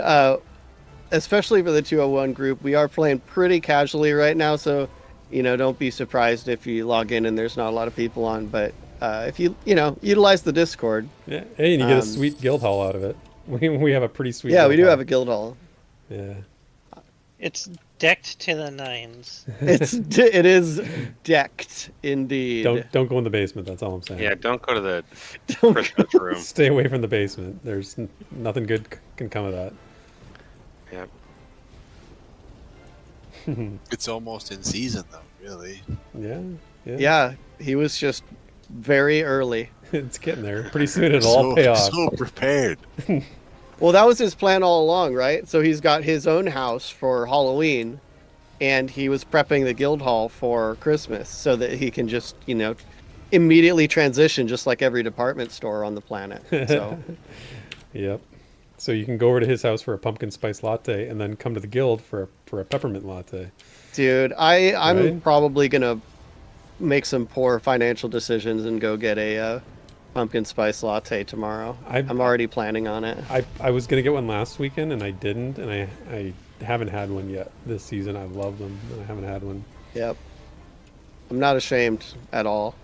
especially for the 201 group, we are playing pretty casually right now, so don't be surprised if you log in and there's not a lot of people on. But if you utilize the Discord. Yeah, hey, and you get a sweet guild hall out of it. We have a pretty sweet. Yeah, guild we do hall. have a guild hall. Yeah. It's decked to the nines. It is decked indeed. Don't go in the basement. That's all I'm saying. Yeah, don't go to the Don't Christmas room. Stay away from the basement. There's nothing good can come of that. Yeah. It's almost in season though, really. Yeah. Yeah, he was just very early. It's getting there. Pretty soon it'll all pay off. So prepared. Well, that was his plan all along, right? So he's got his own house for Halloween, and he was prepping the guild hall for Christmas so that he can just, immediately transition just like every department store on the planet. So Yep. So you can go over to his house for a pumpkin spice latte, and then come to the guild for a peppermint latte. Dude, I'm Right? probably gonna make some poor financial decisions and go get a pumpkin spice latte tomorrow. I'm already planning on it. I was gonna get one last weekend, and I didn't, and I haven't had one yet this season. I love them, and I haven't had one. Yep. I'm not ashamed at all.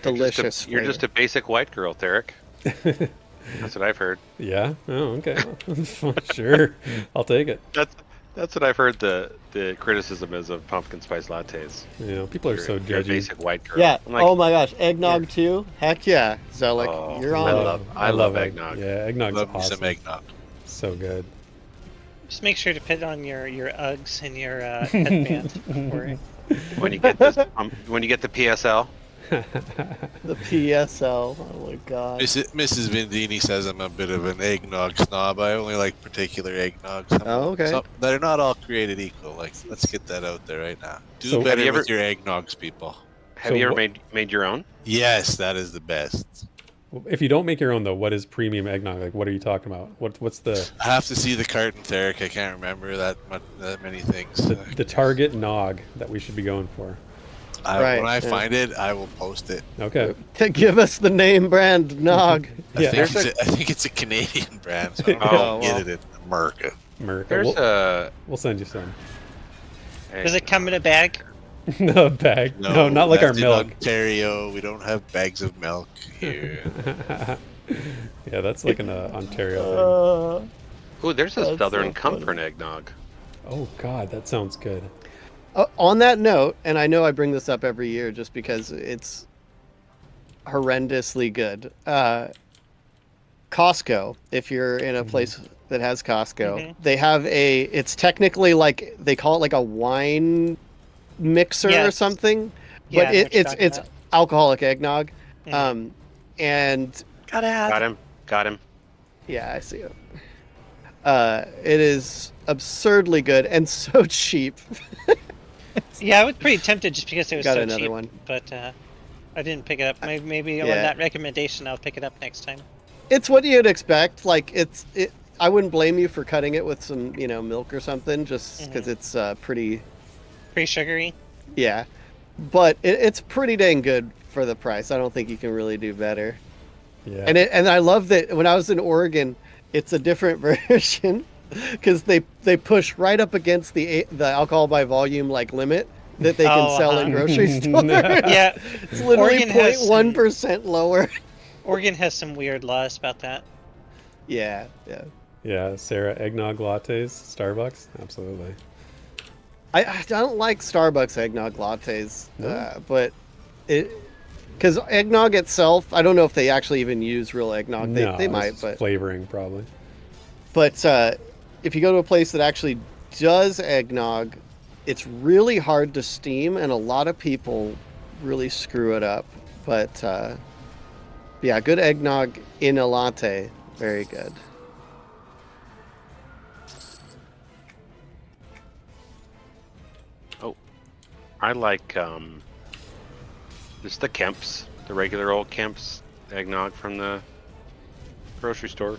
Delicious. You're just a basic white girl, Therek. That's what I've heard. Yeah. Oh, okay. Sure. I'll take it. That's what I've heard. The criticism is of pumpkin spice lattes. You know, people are so You're a judgy. basic white girl. Yeah. I'm like, Oh my gosh, eggnog too. Heck yeah, Zelik, oh, you're I on. love it. eggnog. Yeah, eggnog's Love me awesome. some eggnog. So good. Just make sure to put on your Uggs and your headband. When you get this, when you get the PSL. The PSL. Oh my god. Mrs. Vindini says I'm a bit of an eggnog snob. I only like particular eggnogs. Oh, okay. They're not all created equal. Like, let's get that out there right now. Do So- better Have you with your eggnogs, people. Have So you ever what- made your own? Yes, that is the best. If you don't make your own, though, what is premium eggnog? Like, what are you talking about? What's the I have to see the carton, Therek. I can't remember that many things. the target nog that we should be going for? Right, When I yeah. find it, I will post it. Okay. Give us the name brand Nog. Yeah. I think it's a Canadian brand, so I Oh, don't well. get it in America. America. There's We'll send you some. Does it come in a bag? No, a bag. No, not like our that's in milk. Ontario, we don't have bags of milk here. Yeah, that's like an Ontario thing. Ooh, there's a That's Southern so Comfort eggnog. Oh God, that sounds good. On that note, and I know I bring this up every year just because it's horrendously good. Costco, if you're in a place that has Costco, they have it's technically like, they call it like a wine mixer or Yes. something, Yeah, but I know what you're it's talking about. alcoholic eggnog. Mhm. And Gotta have. Got him. yeah, I see it. It is absurdly good and so cheap. Yeah, I was pretty tempted just because it was Got so another cheap, one. but I didn't pick it up. Maybe on Yeah. that recommendation, I'll pick it up next time. It's what you'd expect. Like I wouldn't blame you for cutting it with some, milk or something, just because it's pretty, Pretty sugary. yeah. But it's pretty dang good for the price. I don't think you can really do better. Yeah. And I love that when I was in Oregon, it's a different version because they push right up against the alcohol by volume limit that they can Oh, sell in grocery stores. Yeah, It's literally Oregon has 0.1% lower. Oregon has some weird laws about that. Yeah. Yeah, Sarah, eggnog lattes, Starbucks, absolutely. I don't like Starbucks eggnog lattes, but because eggnog itself, I don't know if they actually even use real eggnog. No, They it's might, just but flavoring probably. If you go to a place that actually does eggnog, it's really hard to steam, and a lot of people really screw it up. But yeah, good eggnog in a latte, very good. I like just the Kemp's, the regular old Kemp's eggnog from the grocery store.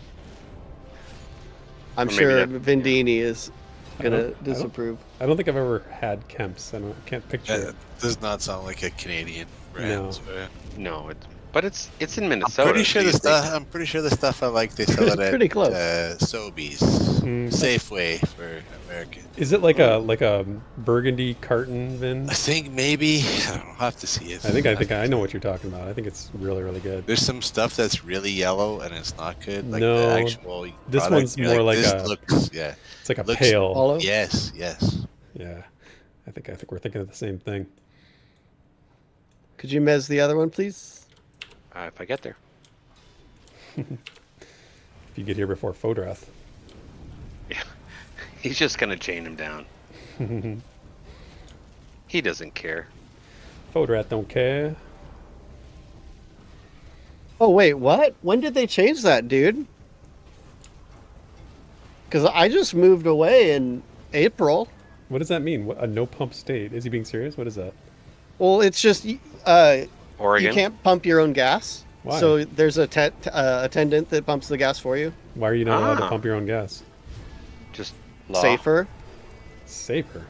I'm Or maybe sure that- Vindini is gonna I don't- disapprove. I don't think I've ever had Kemp's. Can't picture That it. does not sound like a Canadian brand. No. so, No, but it's in I'm Minnesota. pretty sure so the you'd think- stuff. I'm pretty sure the stuff I like they sell it at Pretty close. Sobeys, Safeway for American. Is it like a burgundy carton, Vin? I think maybe I don't know. I'll have to see it. I think I know what you're talking about. I think it's really, really good. There's some stuff that's really yellow and it's not good. Like No, the actual this product, one's you're more like this a- looks, yeah. It's like a looks- pale. Olive? Yes, yes. Yeah, I think we're thinking of the same thing. Could you mez the other one, please? if I get there. If you get here before Fodrath. Yeah, he's just gonna chain him down. He doesn't care. Fodrath don't care. Oh wait, what? When did they change that, dude? Because I just moved away in April. What does that mean? A no pump state? Is he being serious? What is that? Well, it's just Oregon. you can't pump your own gas. Why? So there's a attendant that pumps the gas for you. Why are you not allowed to pump your own gas? Just law. Safer, Safer.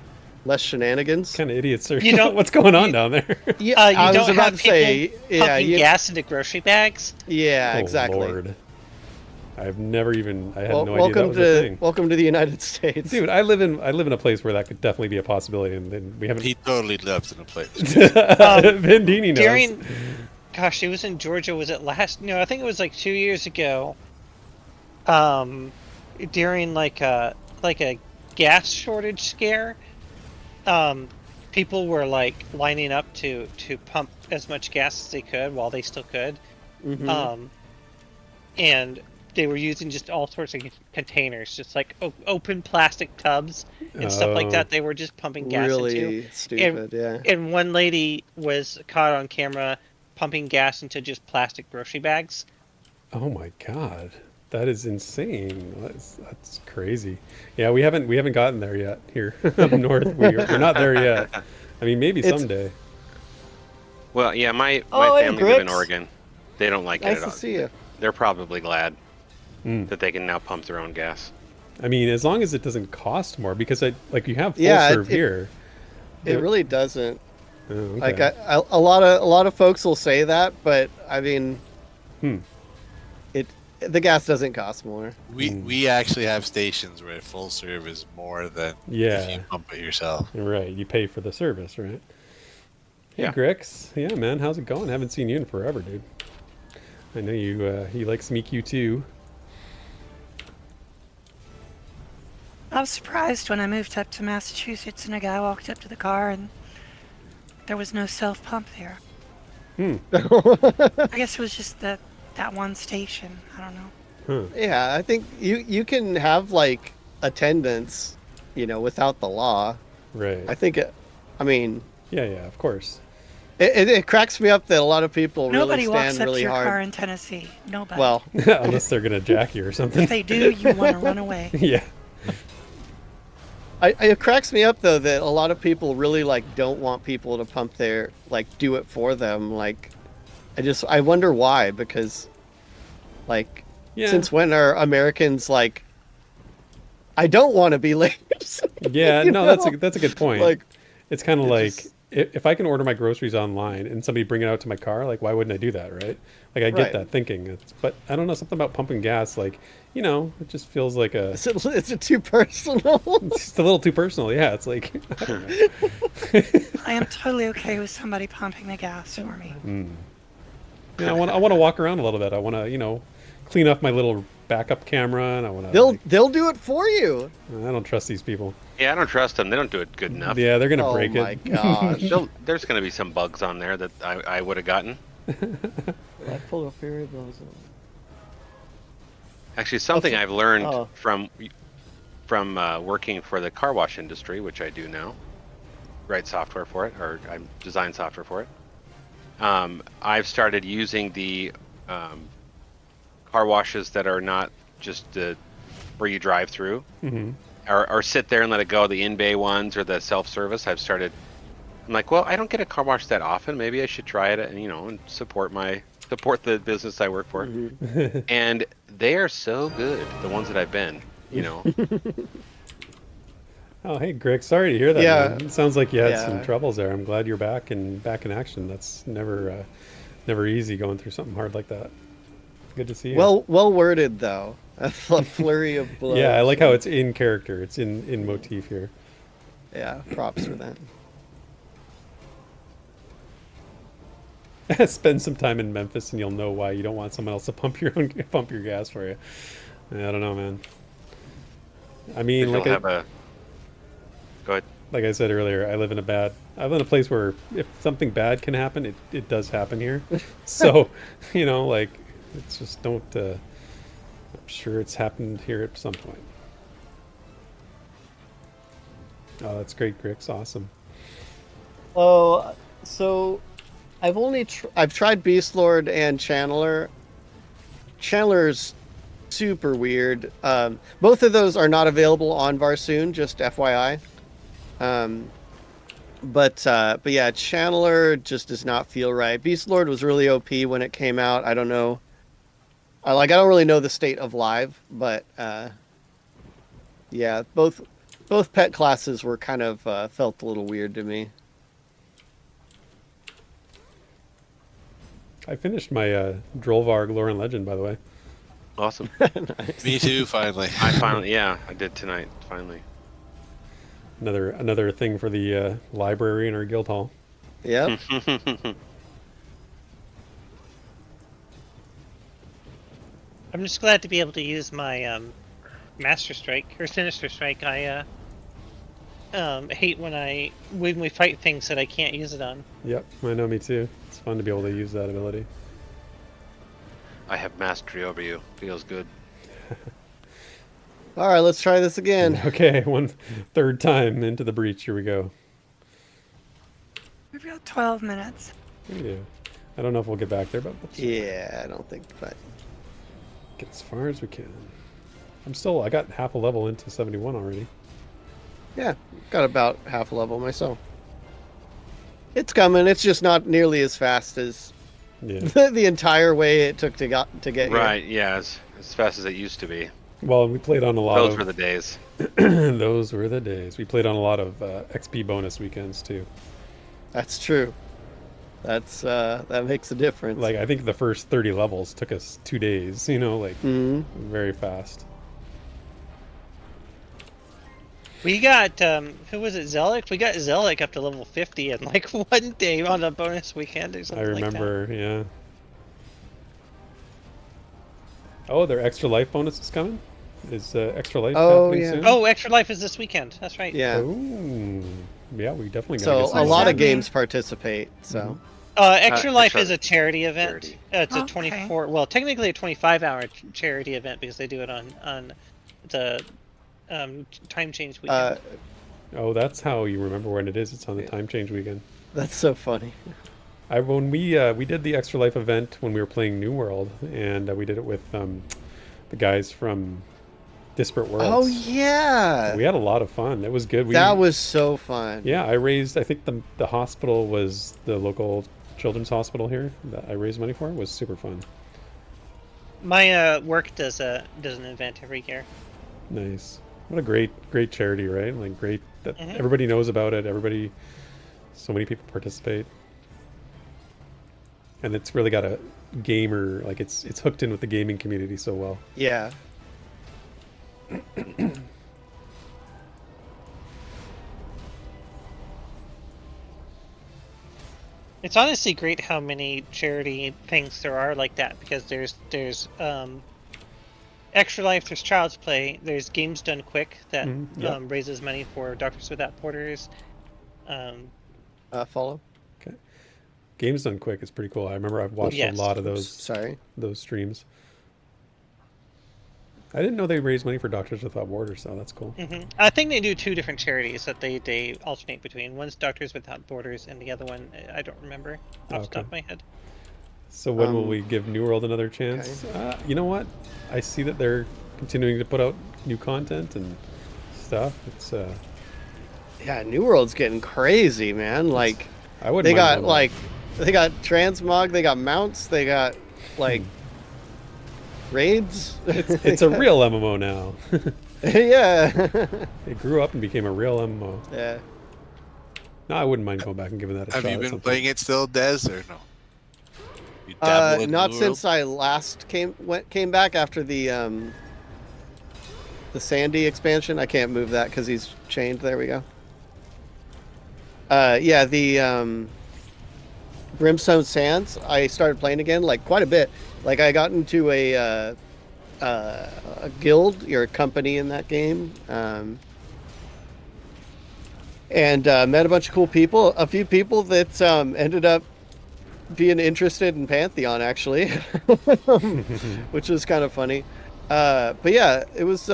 less shenanigans. What kind of idiots are You don't- What's going on down there? Yeah, You I don't was about have to people say. Yeah, pumping gas into grocery bags. Yeah, Oh, exactly. Lord. I've never even. I had Well, no idea that was a thing. welcome to the United States. Dude, I live in a place where that could definitely be a possibility, and then we haven't. He totally lives in a place. Vindini knows. During, gosh, it was in Georgia. Was it last? No, I think it was like 2 years ago. During like a gas shortage scare, people were like lining up to pump as much gas as they could while they still could, and they were using just all sorts of containers, just like open plastic tubs and stuff like that. They were just pumping gas really into. stupid. Yeah. And one lady was caught on camera pumping gas into just plastic grocery bags. Oh my god, that is insane. That's crazy. Yeah, we haven't gotten there yet here up north. We're not there yet. I mean, maybe someday. Well, yeah, my Oh, hey, family live in Grix. Oregon. They don't like it Nice at to all. see you. They're probably glad that they can now pump their own gas. I mean, as long as it doesn't cost more, because you have full Yeah, serve here. It really doesn't. Oh, okay. Like a lot of folks will say that, but I mean, the gas doesn't cost more. We actually have stations where full serve is more than if you pump it yourself. Right, you pay for the service, right? Hey, Yeah. Grix. Yeah, man, how's it going? Haven't seen you in forever, dude. I know you like Smeek you too. I was surprised when I moved up to Massachusetts and a guy walked up to the car and there was no self pump there. I guess it was just that one station. I don't know. Yeah, I think you can have like attendance, without the law. Right. I mean, Yeah, of course. it cracks me up that a lot of people Nobody really walks stand up really to your car hard. in Tennessee. Nobody. Well, Unless they're gonna jack you or something. if they do, you want to run away. Yeah. it cracks me up though that a lot of people really don't want people to pump their do it for them. I wonder why, because since when are Americans I don't want to be late. Yeah, You no, know? that's a good point. It's kind of just- if I can order my groceries online and somebody bring it out to my car, why wouldn't I do that, right? I get Right. that thinking. But I don't know, something about pumping gas, it just feels like Is it too personal? it's just a little too personal. Yeah, it's like, I don't know. I am totally okay with somebody pumping the gas for me. Yeah, I want to walk around a little bit. I want to, clean up my little backup camera, and I want to. They'll do it for you. I don't trust these people. Yeah, I don't trust them. They don't do it good enough. Yeah, they're gonna Oh break my it. gosh! There's going to be some bugs on there that I would have gotten. I pulled a fairy bills. Actually, something I've learned Oh. from working for the car wash industry, which I do now, write software for it, or I design software for it. I've started using the car washes that are not just where you drive through, or sit there and let it go. The in-bay ones or the self-service. I'm like, well, I don't get a car wash that often. Maybe I should try it, and support the business I work for. And they are so good. The ones that I've been, Oh, hey, Greg. Sorry to hear that. Yeah. Man. It sounds like you had Yeah. some troubles there. I'm glad you're back in action. That's never easy going through something hard like that. Good to see you. Well worded though. A flurry of blows. yeah, I like how it's in character. It's in motif here. Yeah, props for that. Spend some time in Memphis, and you'll know why you don't want someone else to pump your gas for you. I don't know, man. I mean, Go ahead. like I said earlier, I live in a place where if something bad can happen, it does happen here. So, it's just don't. I'm sure it's happened here at some point. Oh, that's great, Grix. Awesome. Oh, so I've tried Beast Lord and Channeler. Channeler's super weird. Both of those are not available on Varsoon, just FYI. But yeah, Channeler just does not feel right. Beast Lord was really OP when it came out. I don't know I don't really know the state of live, but yeah, both pet classes were kind of felt a little weird to me. I finished my Drollvarg Lore and Legend, by the way. Awesome. Nice. Me too, finally. I did tonight, finally. Another thing for the library in our guild hall. Yep. I'm just glad to be able to use my Master Strike or Sinister Strike. I hate when we fight things that I can't use it on. Yep, I know, me too. It's fun to be able to use that ability. I have mastery over you. Feels good. All right, let's try this again. Okay, one third time into the breach. Here we go. We've got 12 minutes. Yeah. I don't know if we'll get back there, but let's Yeah, I don't think, but get as far as we can. I got half a level into 71 already. yeah, got about half a level myself. It's coming. It's just not nearly as fast as Yeah. the entire way it took to get here. Right, yeah, as fast as it used to be. Well, we played on a lot Those of... were the days. Those were the days. We played on a lot of XP bonus weekends, too. That's true. That makes a difference. Like, I think the first 30 levels took us 2 days, Mhm. very fast. We got who was it? Zelik. We got Zelik up to level 50 in like 1 day on a bonus weekend or I something. remember, yeah. Oh, their extra life bonus is coming? Is extra life happening yeah. soon? Oh, Extra Life is this weekend. That's right. Yeah. Ooh. Yeah, we definitely So gotta get a some lot that of mean? games participate. So Extra Life Extra- is a charity event. charity. It's a Okay. 24. Well, technically a 25-hour charity event because they do it on the time change weekend. Oh, that's how you remember when it is. It's on the time change weekend. that's so funny. When we did the Extra Life event when we were playing New World, and we did it with the guys from Disparate Worlds. Oh yeah, We had a lot of fun. It was good. that was so fun. Yeah, I think the hospital was the local children's hospital here that I raised money for. It was super fun. My work does an event every year. Nice. What a great charity, right? Like great that Mhm. everybody knows about it. So many people participate. And it's really got a gamer, like it's hooked in with the gaming community so well. Yeah. It's honestly great how many charity things there are like that because there's Extra Life, there's Child's Play, there's Games Done Quick that yeah. raises money for Doctors Without Borders. Follow. Okay. Games Done Quick is pretty cool. I remember I've watched Yes. a lot of Sorry. those streams. I didn't know they raised money for Doctors Without Borders, so that's cool. I think they do two different charities that they alternate between. One's Doctors Without Borders, and the other one I don't remember off the top of my head. So when will we give New World another chance? You know what? I see that they're continuing to put out new content and stuff. It's Yeah, New World's getting crazy, man. Like I wouldn't they mind got going they got transmog, they got mounts, they got like raids. back. It's a real MMO now. Yeah. It grew up and became a real MMO. Yeah. No, I wouldn't mind going back and giving that a shot. Have you at been some playing it still, Des, or no? You dabble in Not New since World? I last came back after the Sandy expansion. I can't move that because he's chained. There we go. Yeah, the Brimstone Sands. I started playing again, like quite a bit. Like I got into a guild, or a company in that game, and met a bunch of cool people. A few people that ended up being interested in Pantheon, actually, which was kind of funny. But yeah, it was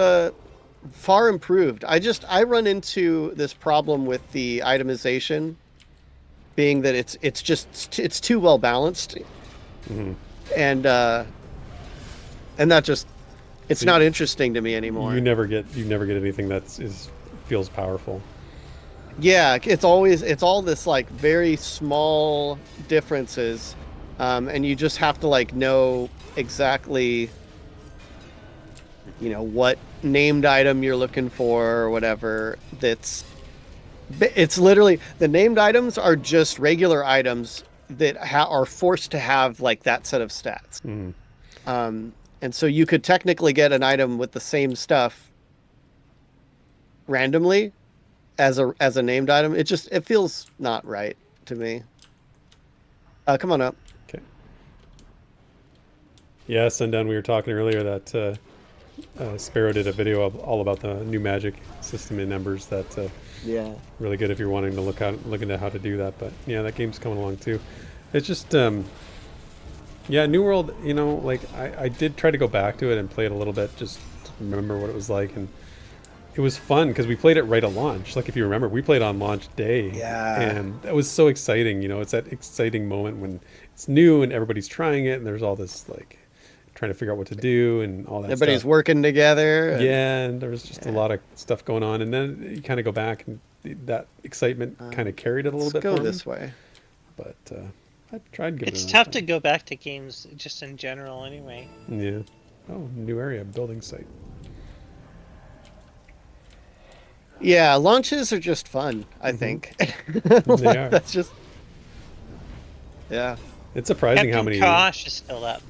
far improved. I run into this problem with the itemization, being that it's too well balanced, and that just it's not interesting to me anymore. You never get anything feels powerful. Yeah, it's all this like very small differences, and you just have to like know exactly, what named item you're looking for or whatever. It's literally, the named items are just regular items that are forced to have like that set of stats. And so you could technically get an item with the same stuff randomly as a named item. It feels not right to me. Come on up. Okay. Yeah, Sundown, we were talking earlier that Sparoh did a video all about the new magic system in Embers. That Yeah. really good if you're wanting to look into how to do that. But yeah, that game's coming along too. It's just yeah, New World. Like I did try to go back to it and play it a little bit, just to remember what it was like, and it was fun because we played it right at launch. Like if you remember, we played on launch day. Yeah. And that was so exciting. It's that exciting moment when it's new and everybody's trying it, and there's all this like trying to figure out what to do and all that Everybody's stuff. working together. Yeah, and there was just a lot of stuff going on, and then you kind of go back, and that excitement kind of carried it a little bit. Go for this me. way. But I tried giving It's it tough to go back to games just in general, anyway. Yeah. Oh, new area, building site. Yeah, launches are just fun, I think. They are. That's just... Yeah. It's surprising how Captain many. Kosh is still up.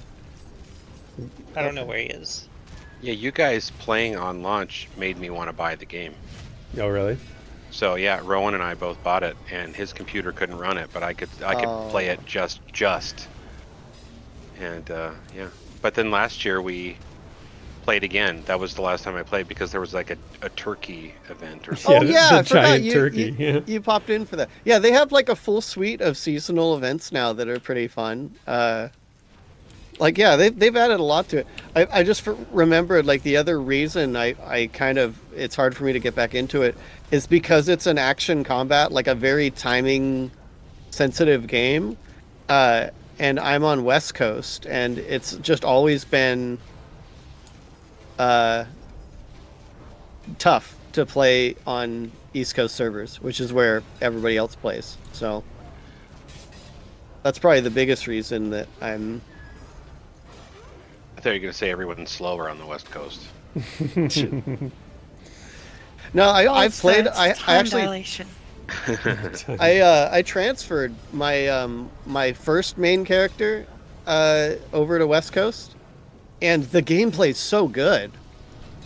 I don't know where he is. Yeah, you guys playing on launch made me want to buy the game. Oh, really? So yeah, Rowan and I both bought it, and his computer couldn't run it, but I could play it just. And yeah, but then last year we played again. That was the last time I played because there was like a turkey event or something. Oh yeah, I the forgot giant you, turkey. You, you popped in for that. Yeah, they have like a full suite of seasonal events now that are pretty fun. Like yeah, they've added a lot to it. I just remembered like the other reason I kind of, it's hard for me to get back into it is because it's an action combat, like a very timing sensitive game. And I'm on West Coast, and it's just always been tough to play on East Coast servers, which is where everybody else plays. So that's probably the biggest reason that I'm... I thought you were going to say everyone's slower on the West Coast. No, I've played... I actually... Dilation. I transferred my my first main character over to West Coast, and the gameplay's so good.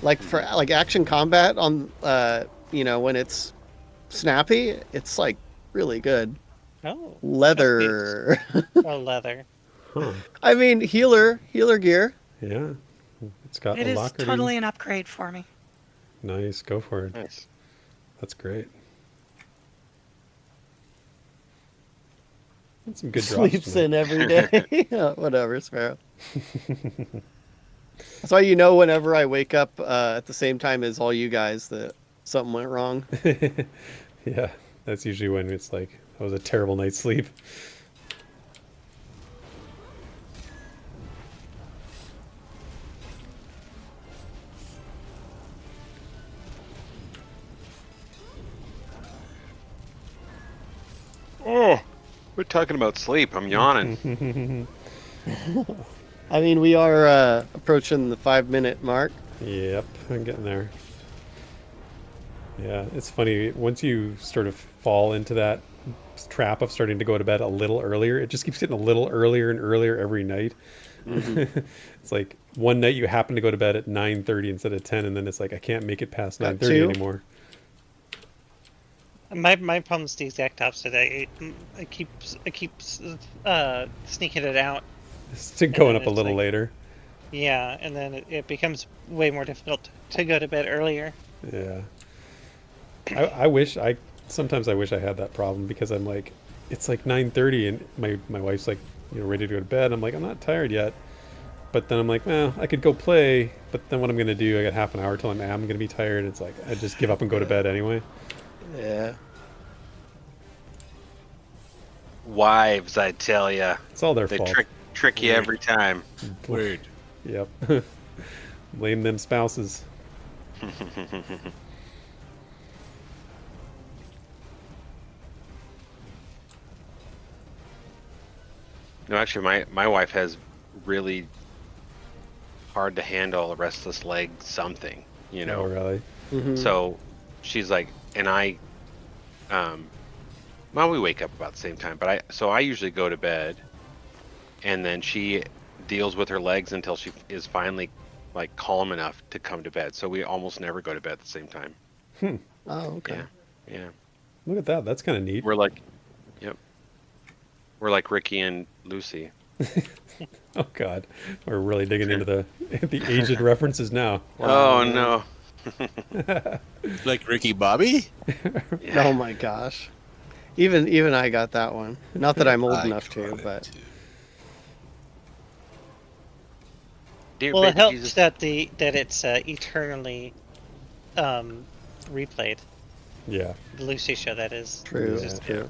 Like for like action combat on when it's snappy, it's like really good. Oh. Leather. Oh, leather. Huh. I mean healer gear. Yeah. It's got It a is locker. totally an upgrade for me. Nice. Go for it. Nice. That's great. That's some good drops. Sleeps in every day. Whatever, Sparoh. That's why whenever I wake up at the same time as all you guys that something went wrong. Yeah, that's usually when it's like, that was a terrible night's sleep. Oh, we're talking about sleep. I'm yawning. I mean, we are approaching the 5-minute mark. Yep, I'm getting there. Yeah, it's funny. Once you sort of fall into that trap of starting to go to bed a little earlier, it just keeps getting a little earlier and earlier every night. Mm-hmm. It's like one night you happen to go to bed at 9:30 instead of 10, and then it's like, I can't make it past 9:30 anymore. My problem's the exact opposite. I keep sneaking it out. It's going up a it's little like- later. Yeah, and then it becomes way more difficult to go to bed earlier. Yeah. Sometimes I wish I had that problem, because I'm like, it's like 9:30 and my wife's like, ready to go to bed. I'm like, I'm not tired yet. But then I'm like, well, I could go play, but then what I'm going to do, I got half an hour till I'm going to be tired. It's like, I just give up and go to bed anyway. Yeah. Wives, I tell ya. It's all their They fault. trick you every time. Weird. Yep. Blame them spouses. No, actually, my wife has really hard to handle, a restless leg, something, you know. Oh, really? Mhm. So she's like, and I, well, we wake up about the same time, but I usually go to bed, and then she deals with her legs until she is finally like calm enough to come to bed. So we almost never go to bed at the same time. Oh, okay. Yeah. Look at that. That's kind of neat. We're like, yep. We're like Ricky and Lucy. Oh God, we're really digging into the aged references now. Oh no. Like Ricky Bobby? Oh my gosh. Even I got that one. Not that I'm old I enough to, got it, but too. Dear Well, it baby helps Jesus. that it's eternally replayed. Yeah. The Lucy show, that is. true. It's just True.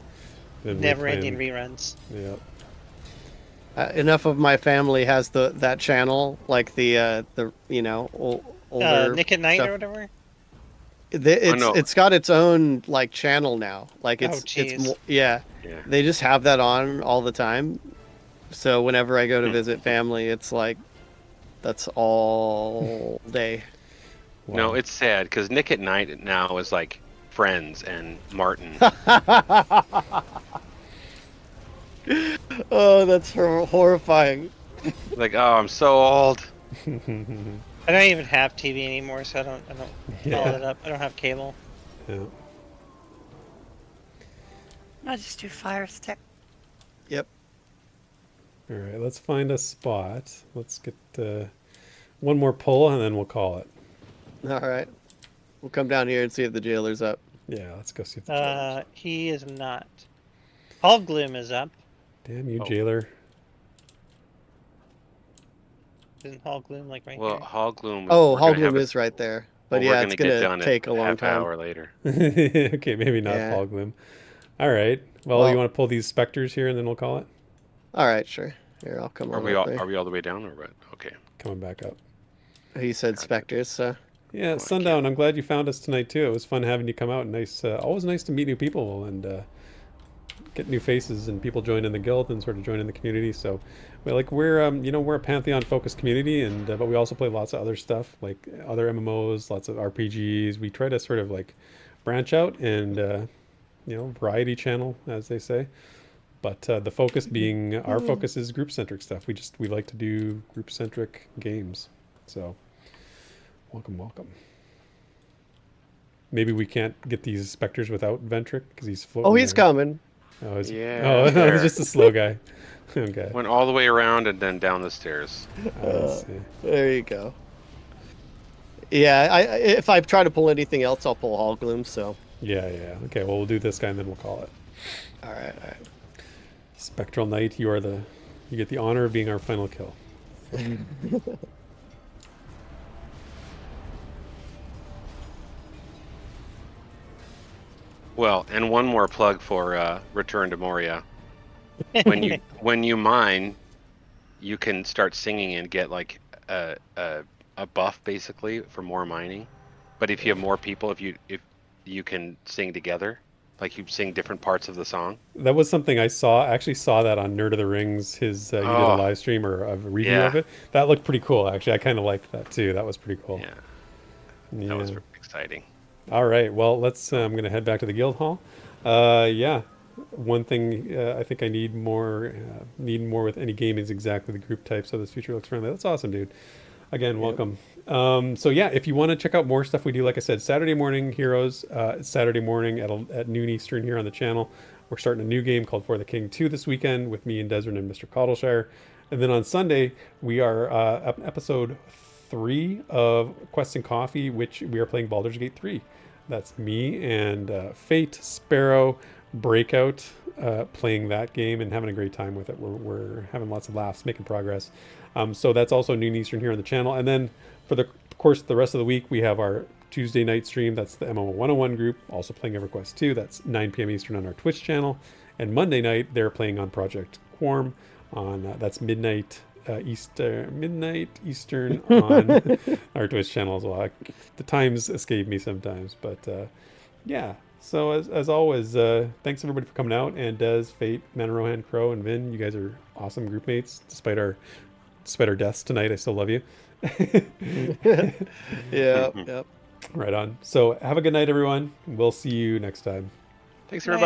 Been never-ending replaying. reruns. Yeah. Enough of my family has that channel, like the older Nick at Night stuff. or whatever? no. It's got its own like channel now. Like Oh, it's jeez. yeah. Yeah. They just have that on all the time. So whenever I go to visit family, it's like that's all day. No, it's sad because Nick at Night now is like Friends and Martin. Oh, that's horrifying. Like, oh, I'm so old. I don't even have TV anymore, so I don't follow it up. I don't have cable. Yeah. I just do Fire Stick. Yep. All right. Let's find a spot. Let's get one more pull and then we'll call it. All right. We'll come down here and see if the jailer's up. Yeah. Let's go see if the He is not. Hall Gloom is up. Damn you, Oh. jailer. Isn't Hall Gloom like right Well, here? Hall Gloom. Oh, we're gonna Hallgrim have is right there. But we're yeah, gonna it's get gonna done take a a long half time. hour later. Okay, maybe not Yeah. Fall Gloom. All right. Well, Well- you want to pull these specters here and then we'll call it? All right, sure. Here, I'll come Are on we up all, there. are we all the way down or what? Okay. Coming back up. He said specters, so Yeah, I Sundown. I'm glad you found us tonight too. It was fun having you come out. Nice, always nice to meet new people and get new faces and people join in the guild and sort of join in the community. So, we're a Pantheon focused community, and but we also play lots of other stuff like other MMOs, lots of RPGs. We try to sort of like branch out and variety channel, as they say. But the focus being our focus is group centric stuff. We like to do group centric games. So. Welcome. Maybe we can't get these specters without Ventric because he's floating. oh, he's there. coming. Oh, is he? Yeah, Oh, no, there. he's just a slow guy. Okay. Went all the way around and then down the stairs. I see. There you go. Yeah, if I try to pull anything else, I'll pull Hallgloom. So Yeah. Okay. Well, we'll do this guy and then we'll call it. all right. Spectral Knight, you get the honor of being our final kill. Well, and one more plug for Return to Moria. When you mine, you can start singing and get like a buff basically for more mining. But if you have more people, if you can sing together, like you sing different parts of the song. That was something I saw. I actually saw that on Nerd of the Rings. He did a Oh. live stream or a review Yeah. of it. That looked pretty cool. Actually, I kind of liked that too. That was pretty cool. Yeah, that was exciting. All right. Well, I'm going to head back to the guild hall. Yeah. One thing I think I need more with any game is exactly the group type. So this future looks friendly. That's awesome, dude. Again, welcome. So yeah, if you want to check out more stuff we do, like I said, Saturday morning heroes. Saturday morning at noon Eastern here on the channel. We're starting a new game called For the King 2 this weekend with me and Desryn and Mr. Cottleshire. And then on Sunday we are episode 3 of Quest and Coffee, which we are playing Baldur's Gate 3. That's me and Fate, Sparoh, Breakout, playing that game and having a great time with it. We're having lots of laughs, making progress. So that's also noon Eastern here on the channel. And then for the course the rest of the week, we have our Tuesday night stream. That's the MMO 101 group, also playing Everquest 2. That's 9 p.m. Eastern on our Twitch channel. And Monday night, they're playing on Project Quorum. That's midnight Eastern on our Twitch channel as well. The times escape me sometimes, but yeah. So as always, thanks everybody for coming out. And Des, Fate, Man, Rohan, Crow, and Vin, you guys are awesome group mates, despite our spider deaths tonight. I still love you. Yeah. Yep. Right on. So have a good night, everyone. We'll see you next time. Thanks, everybody.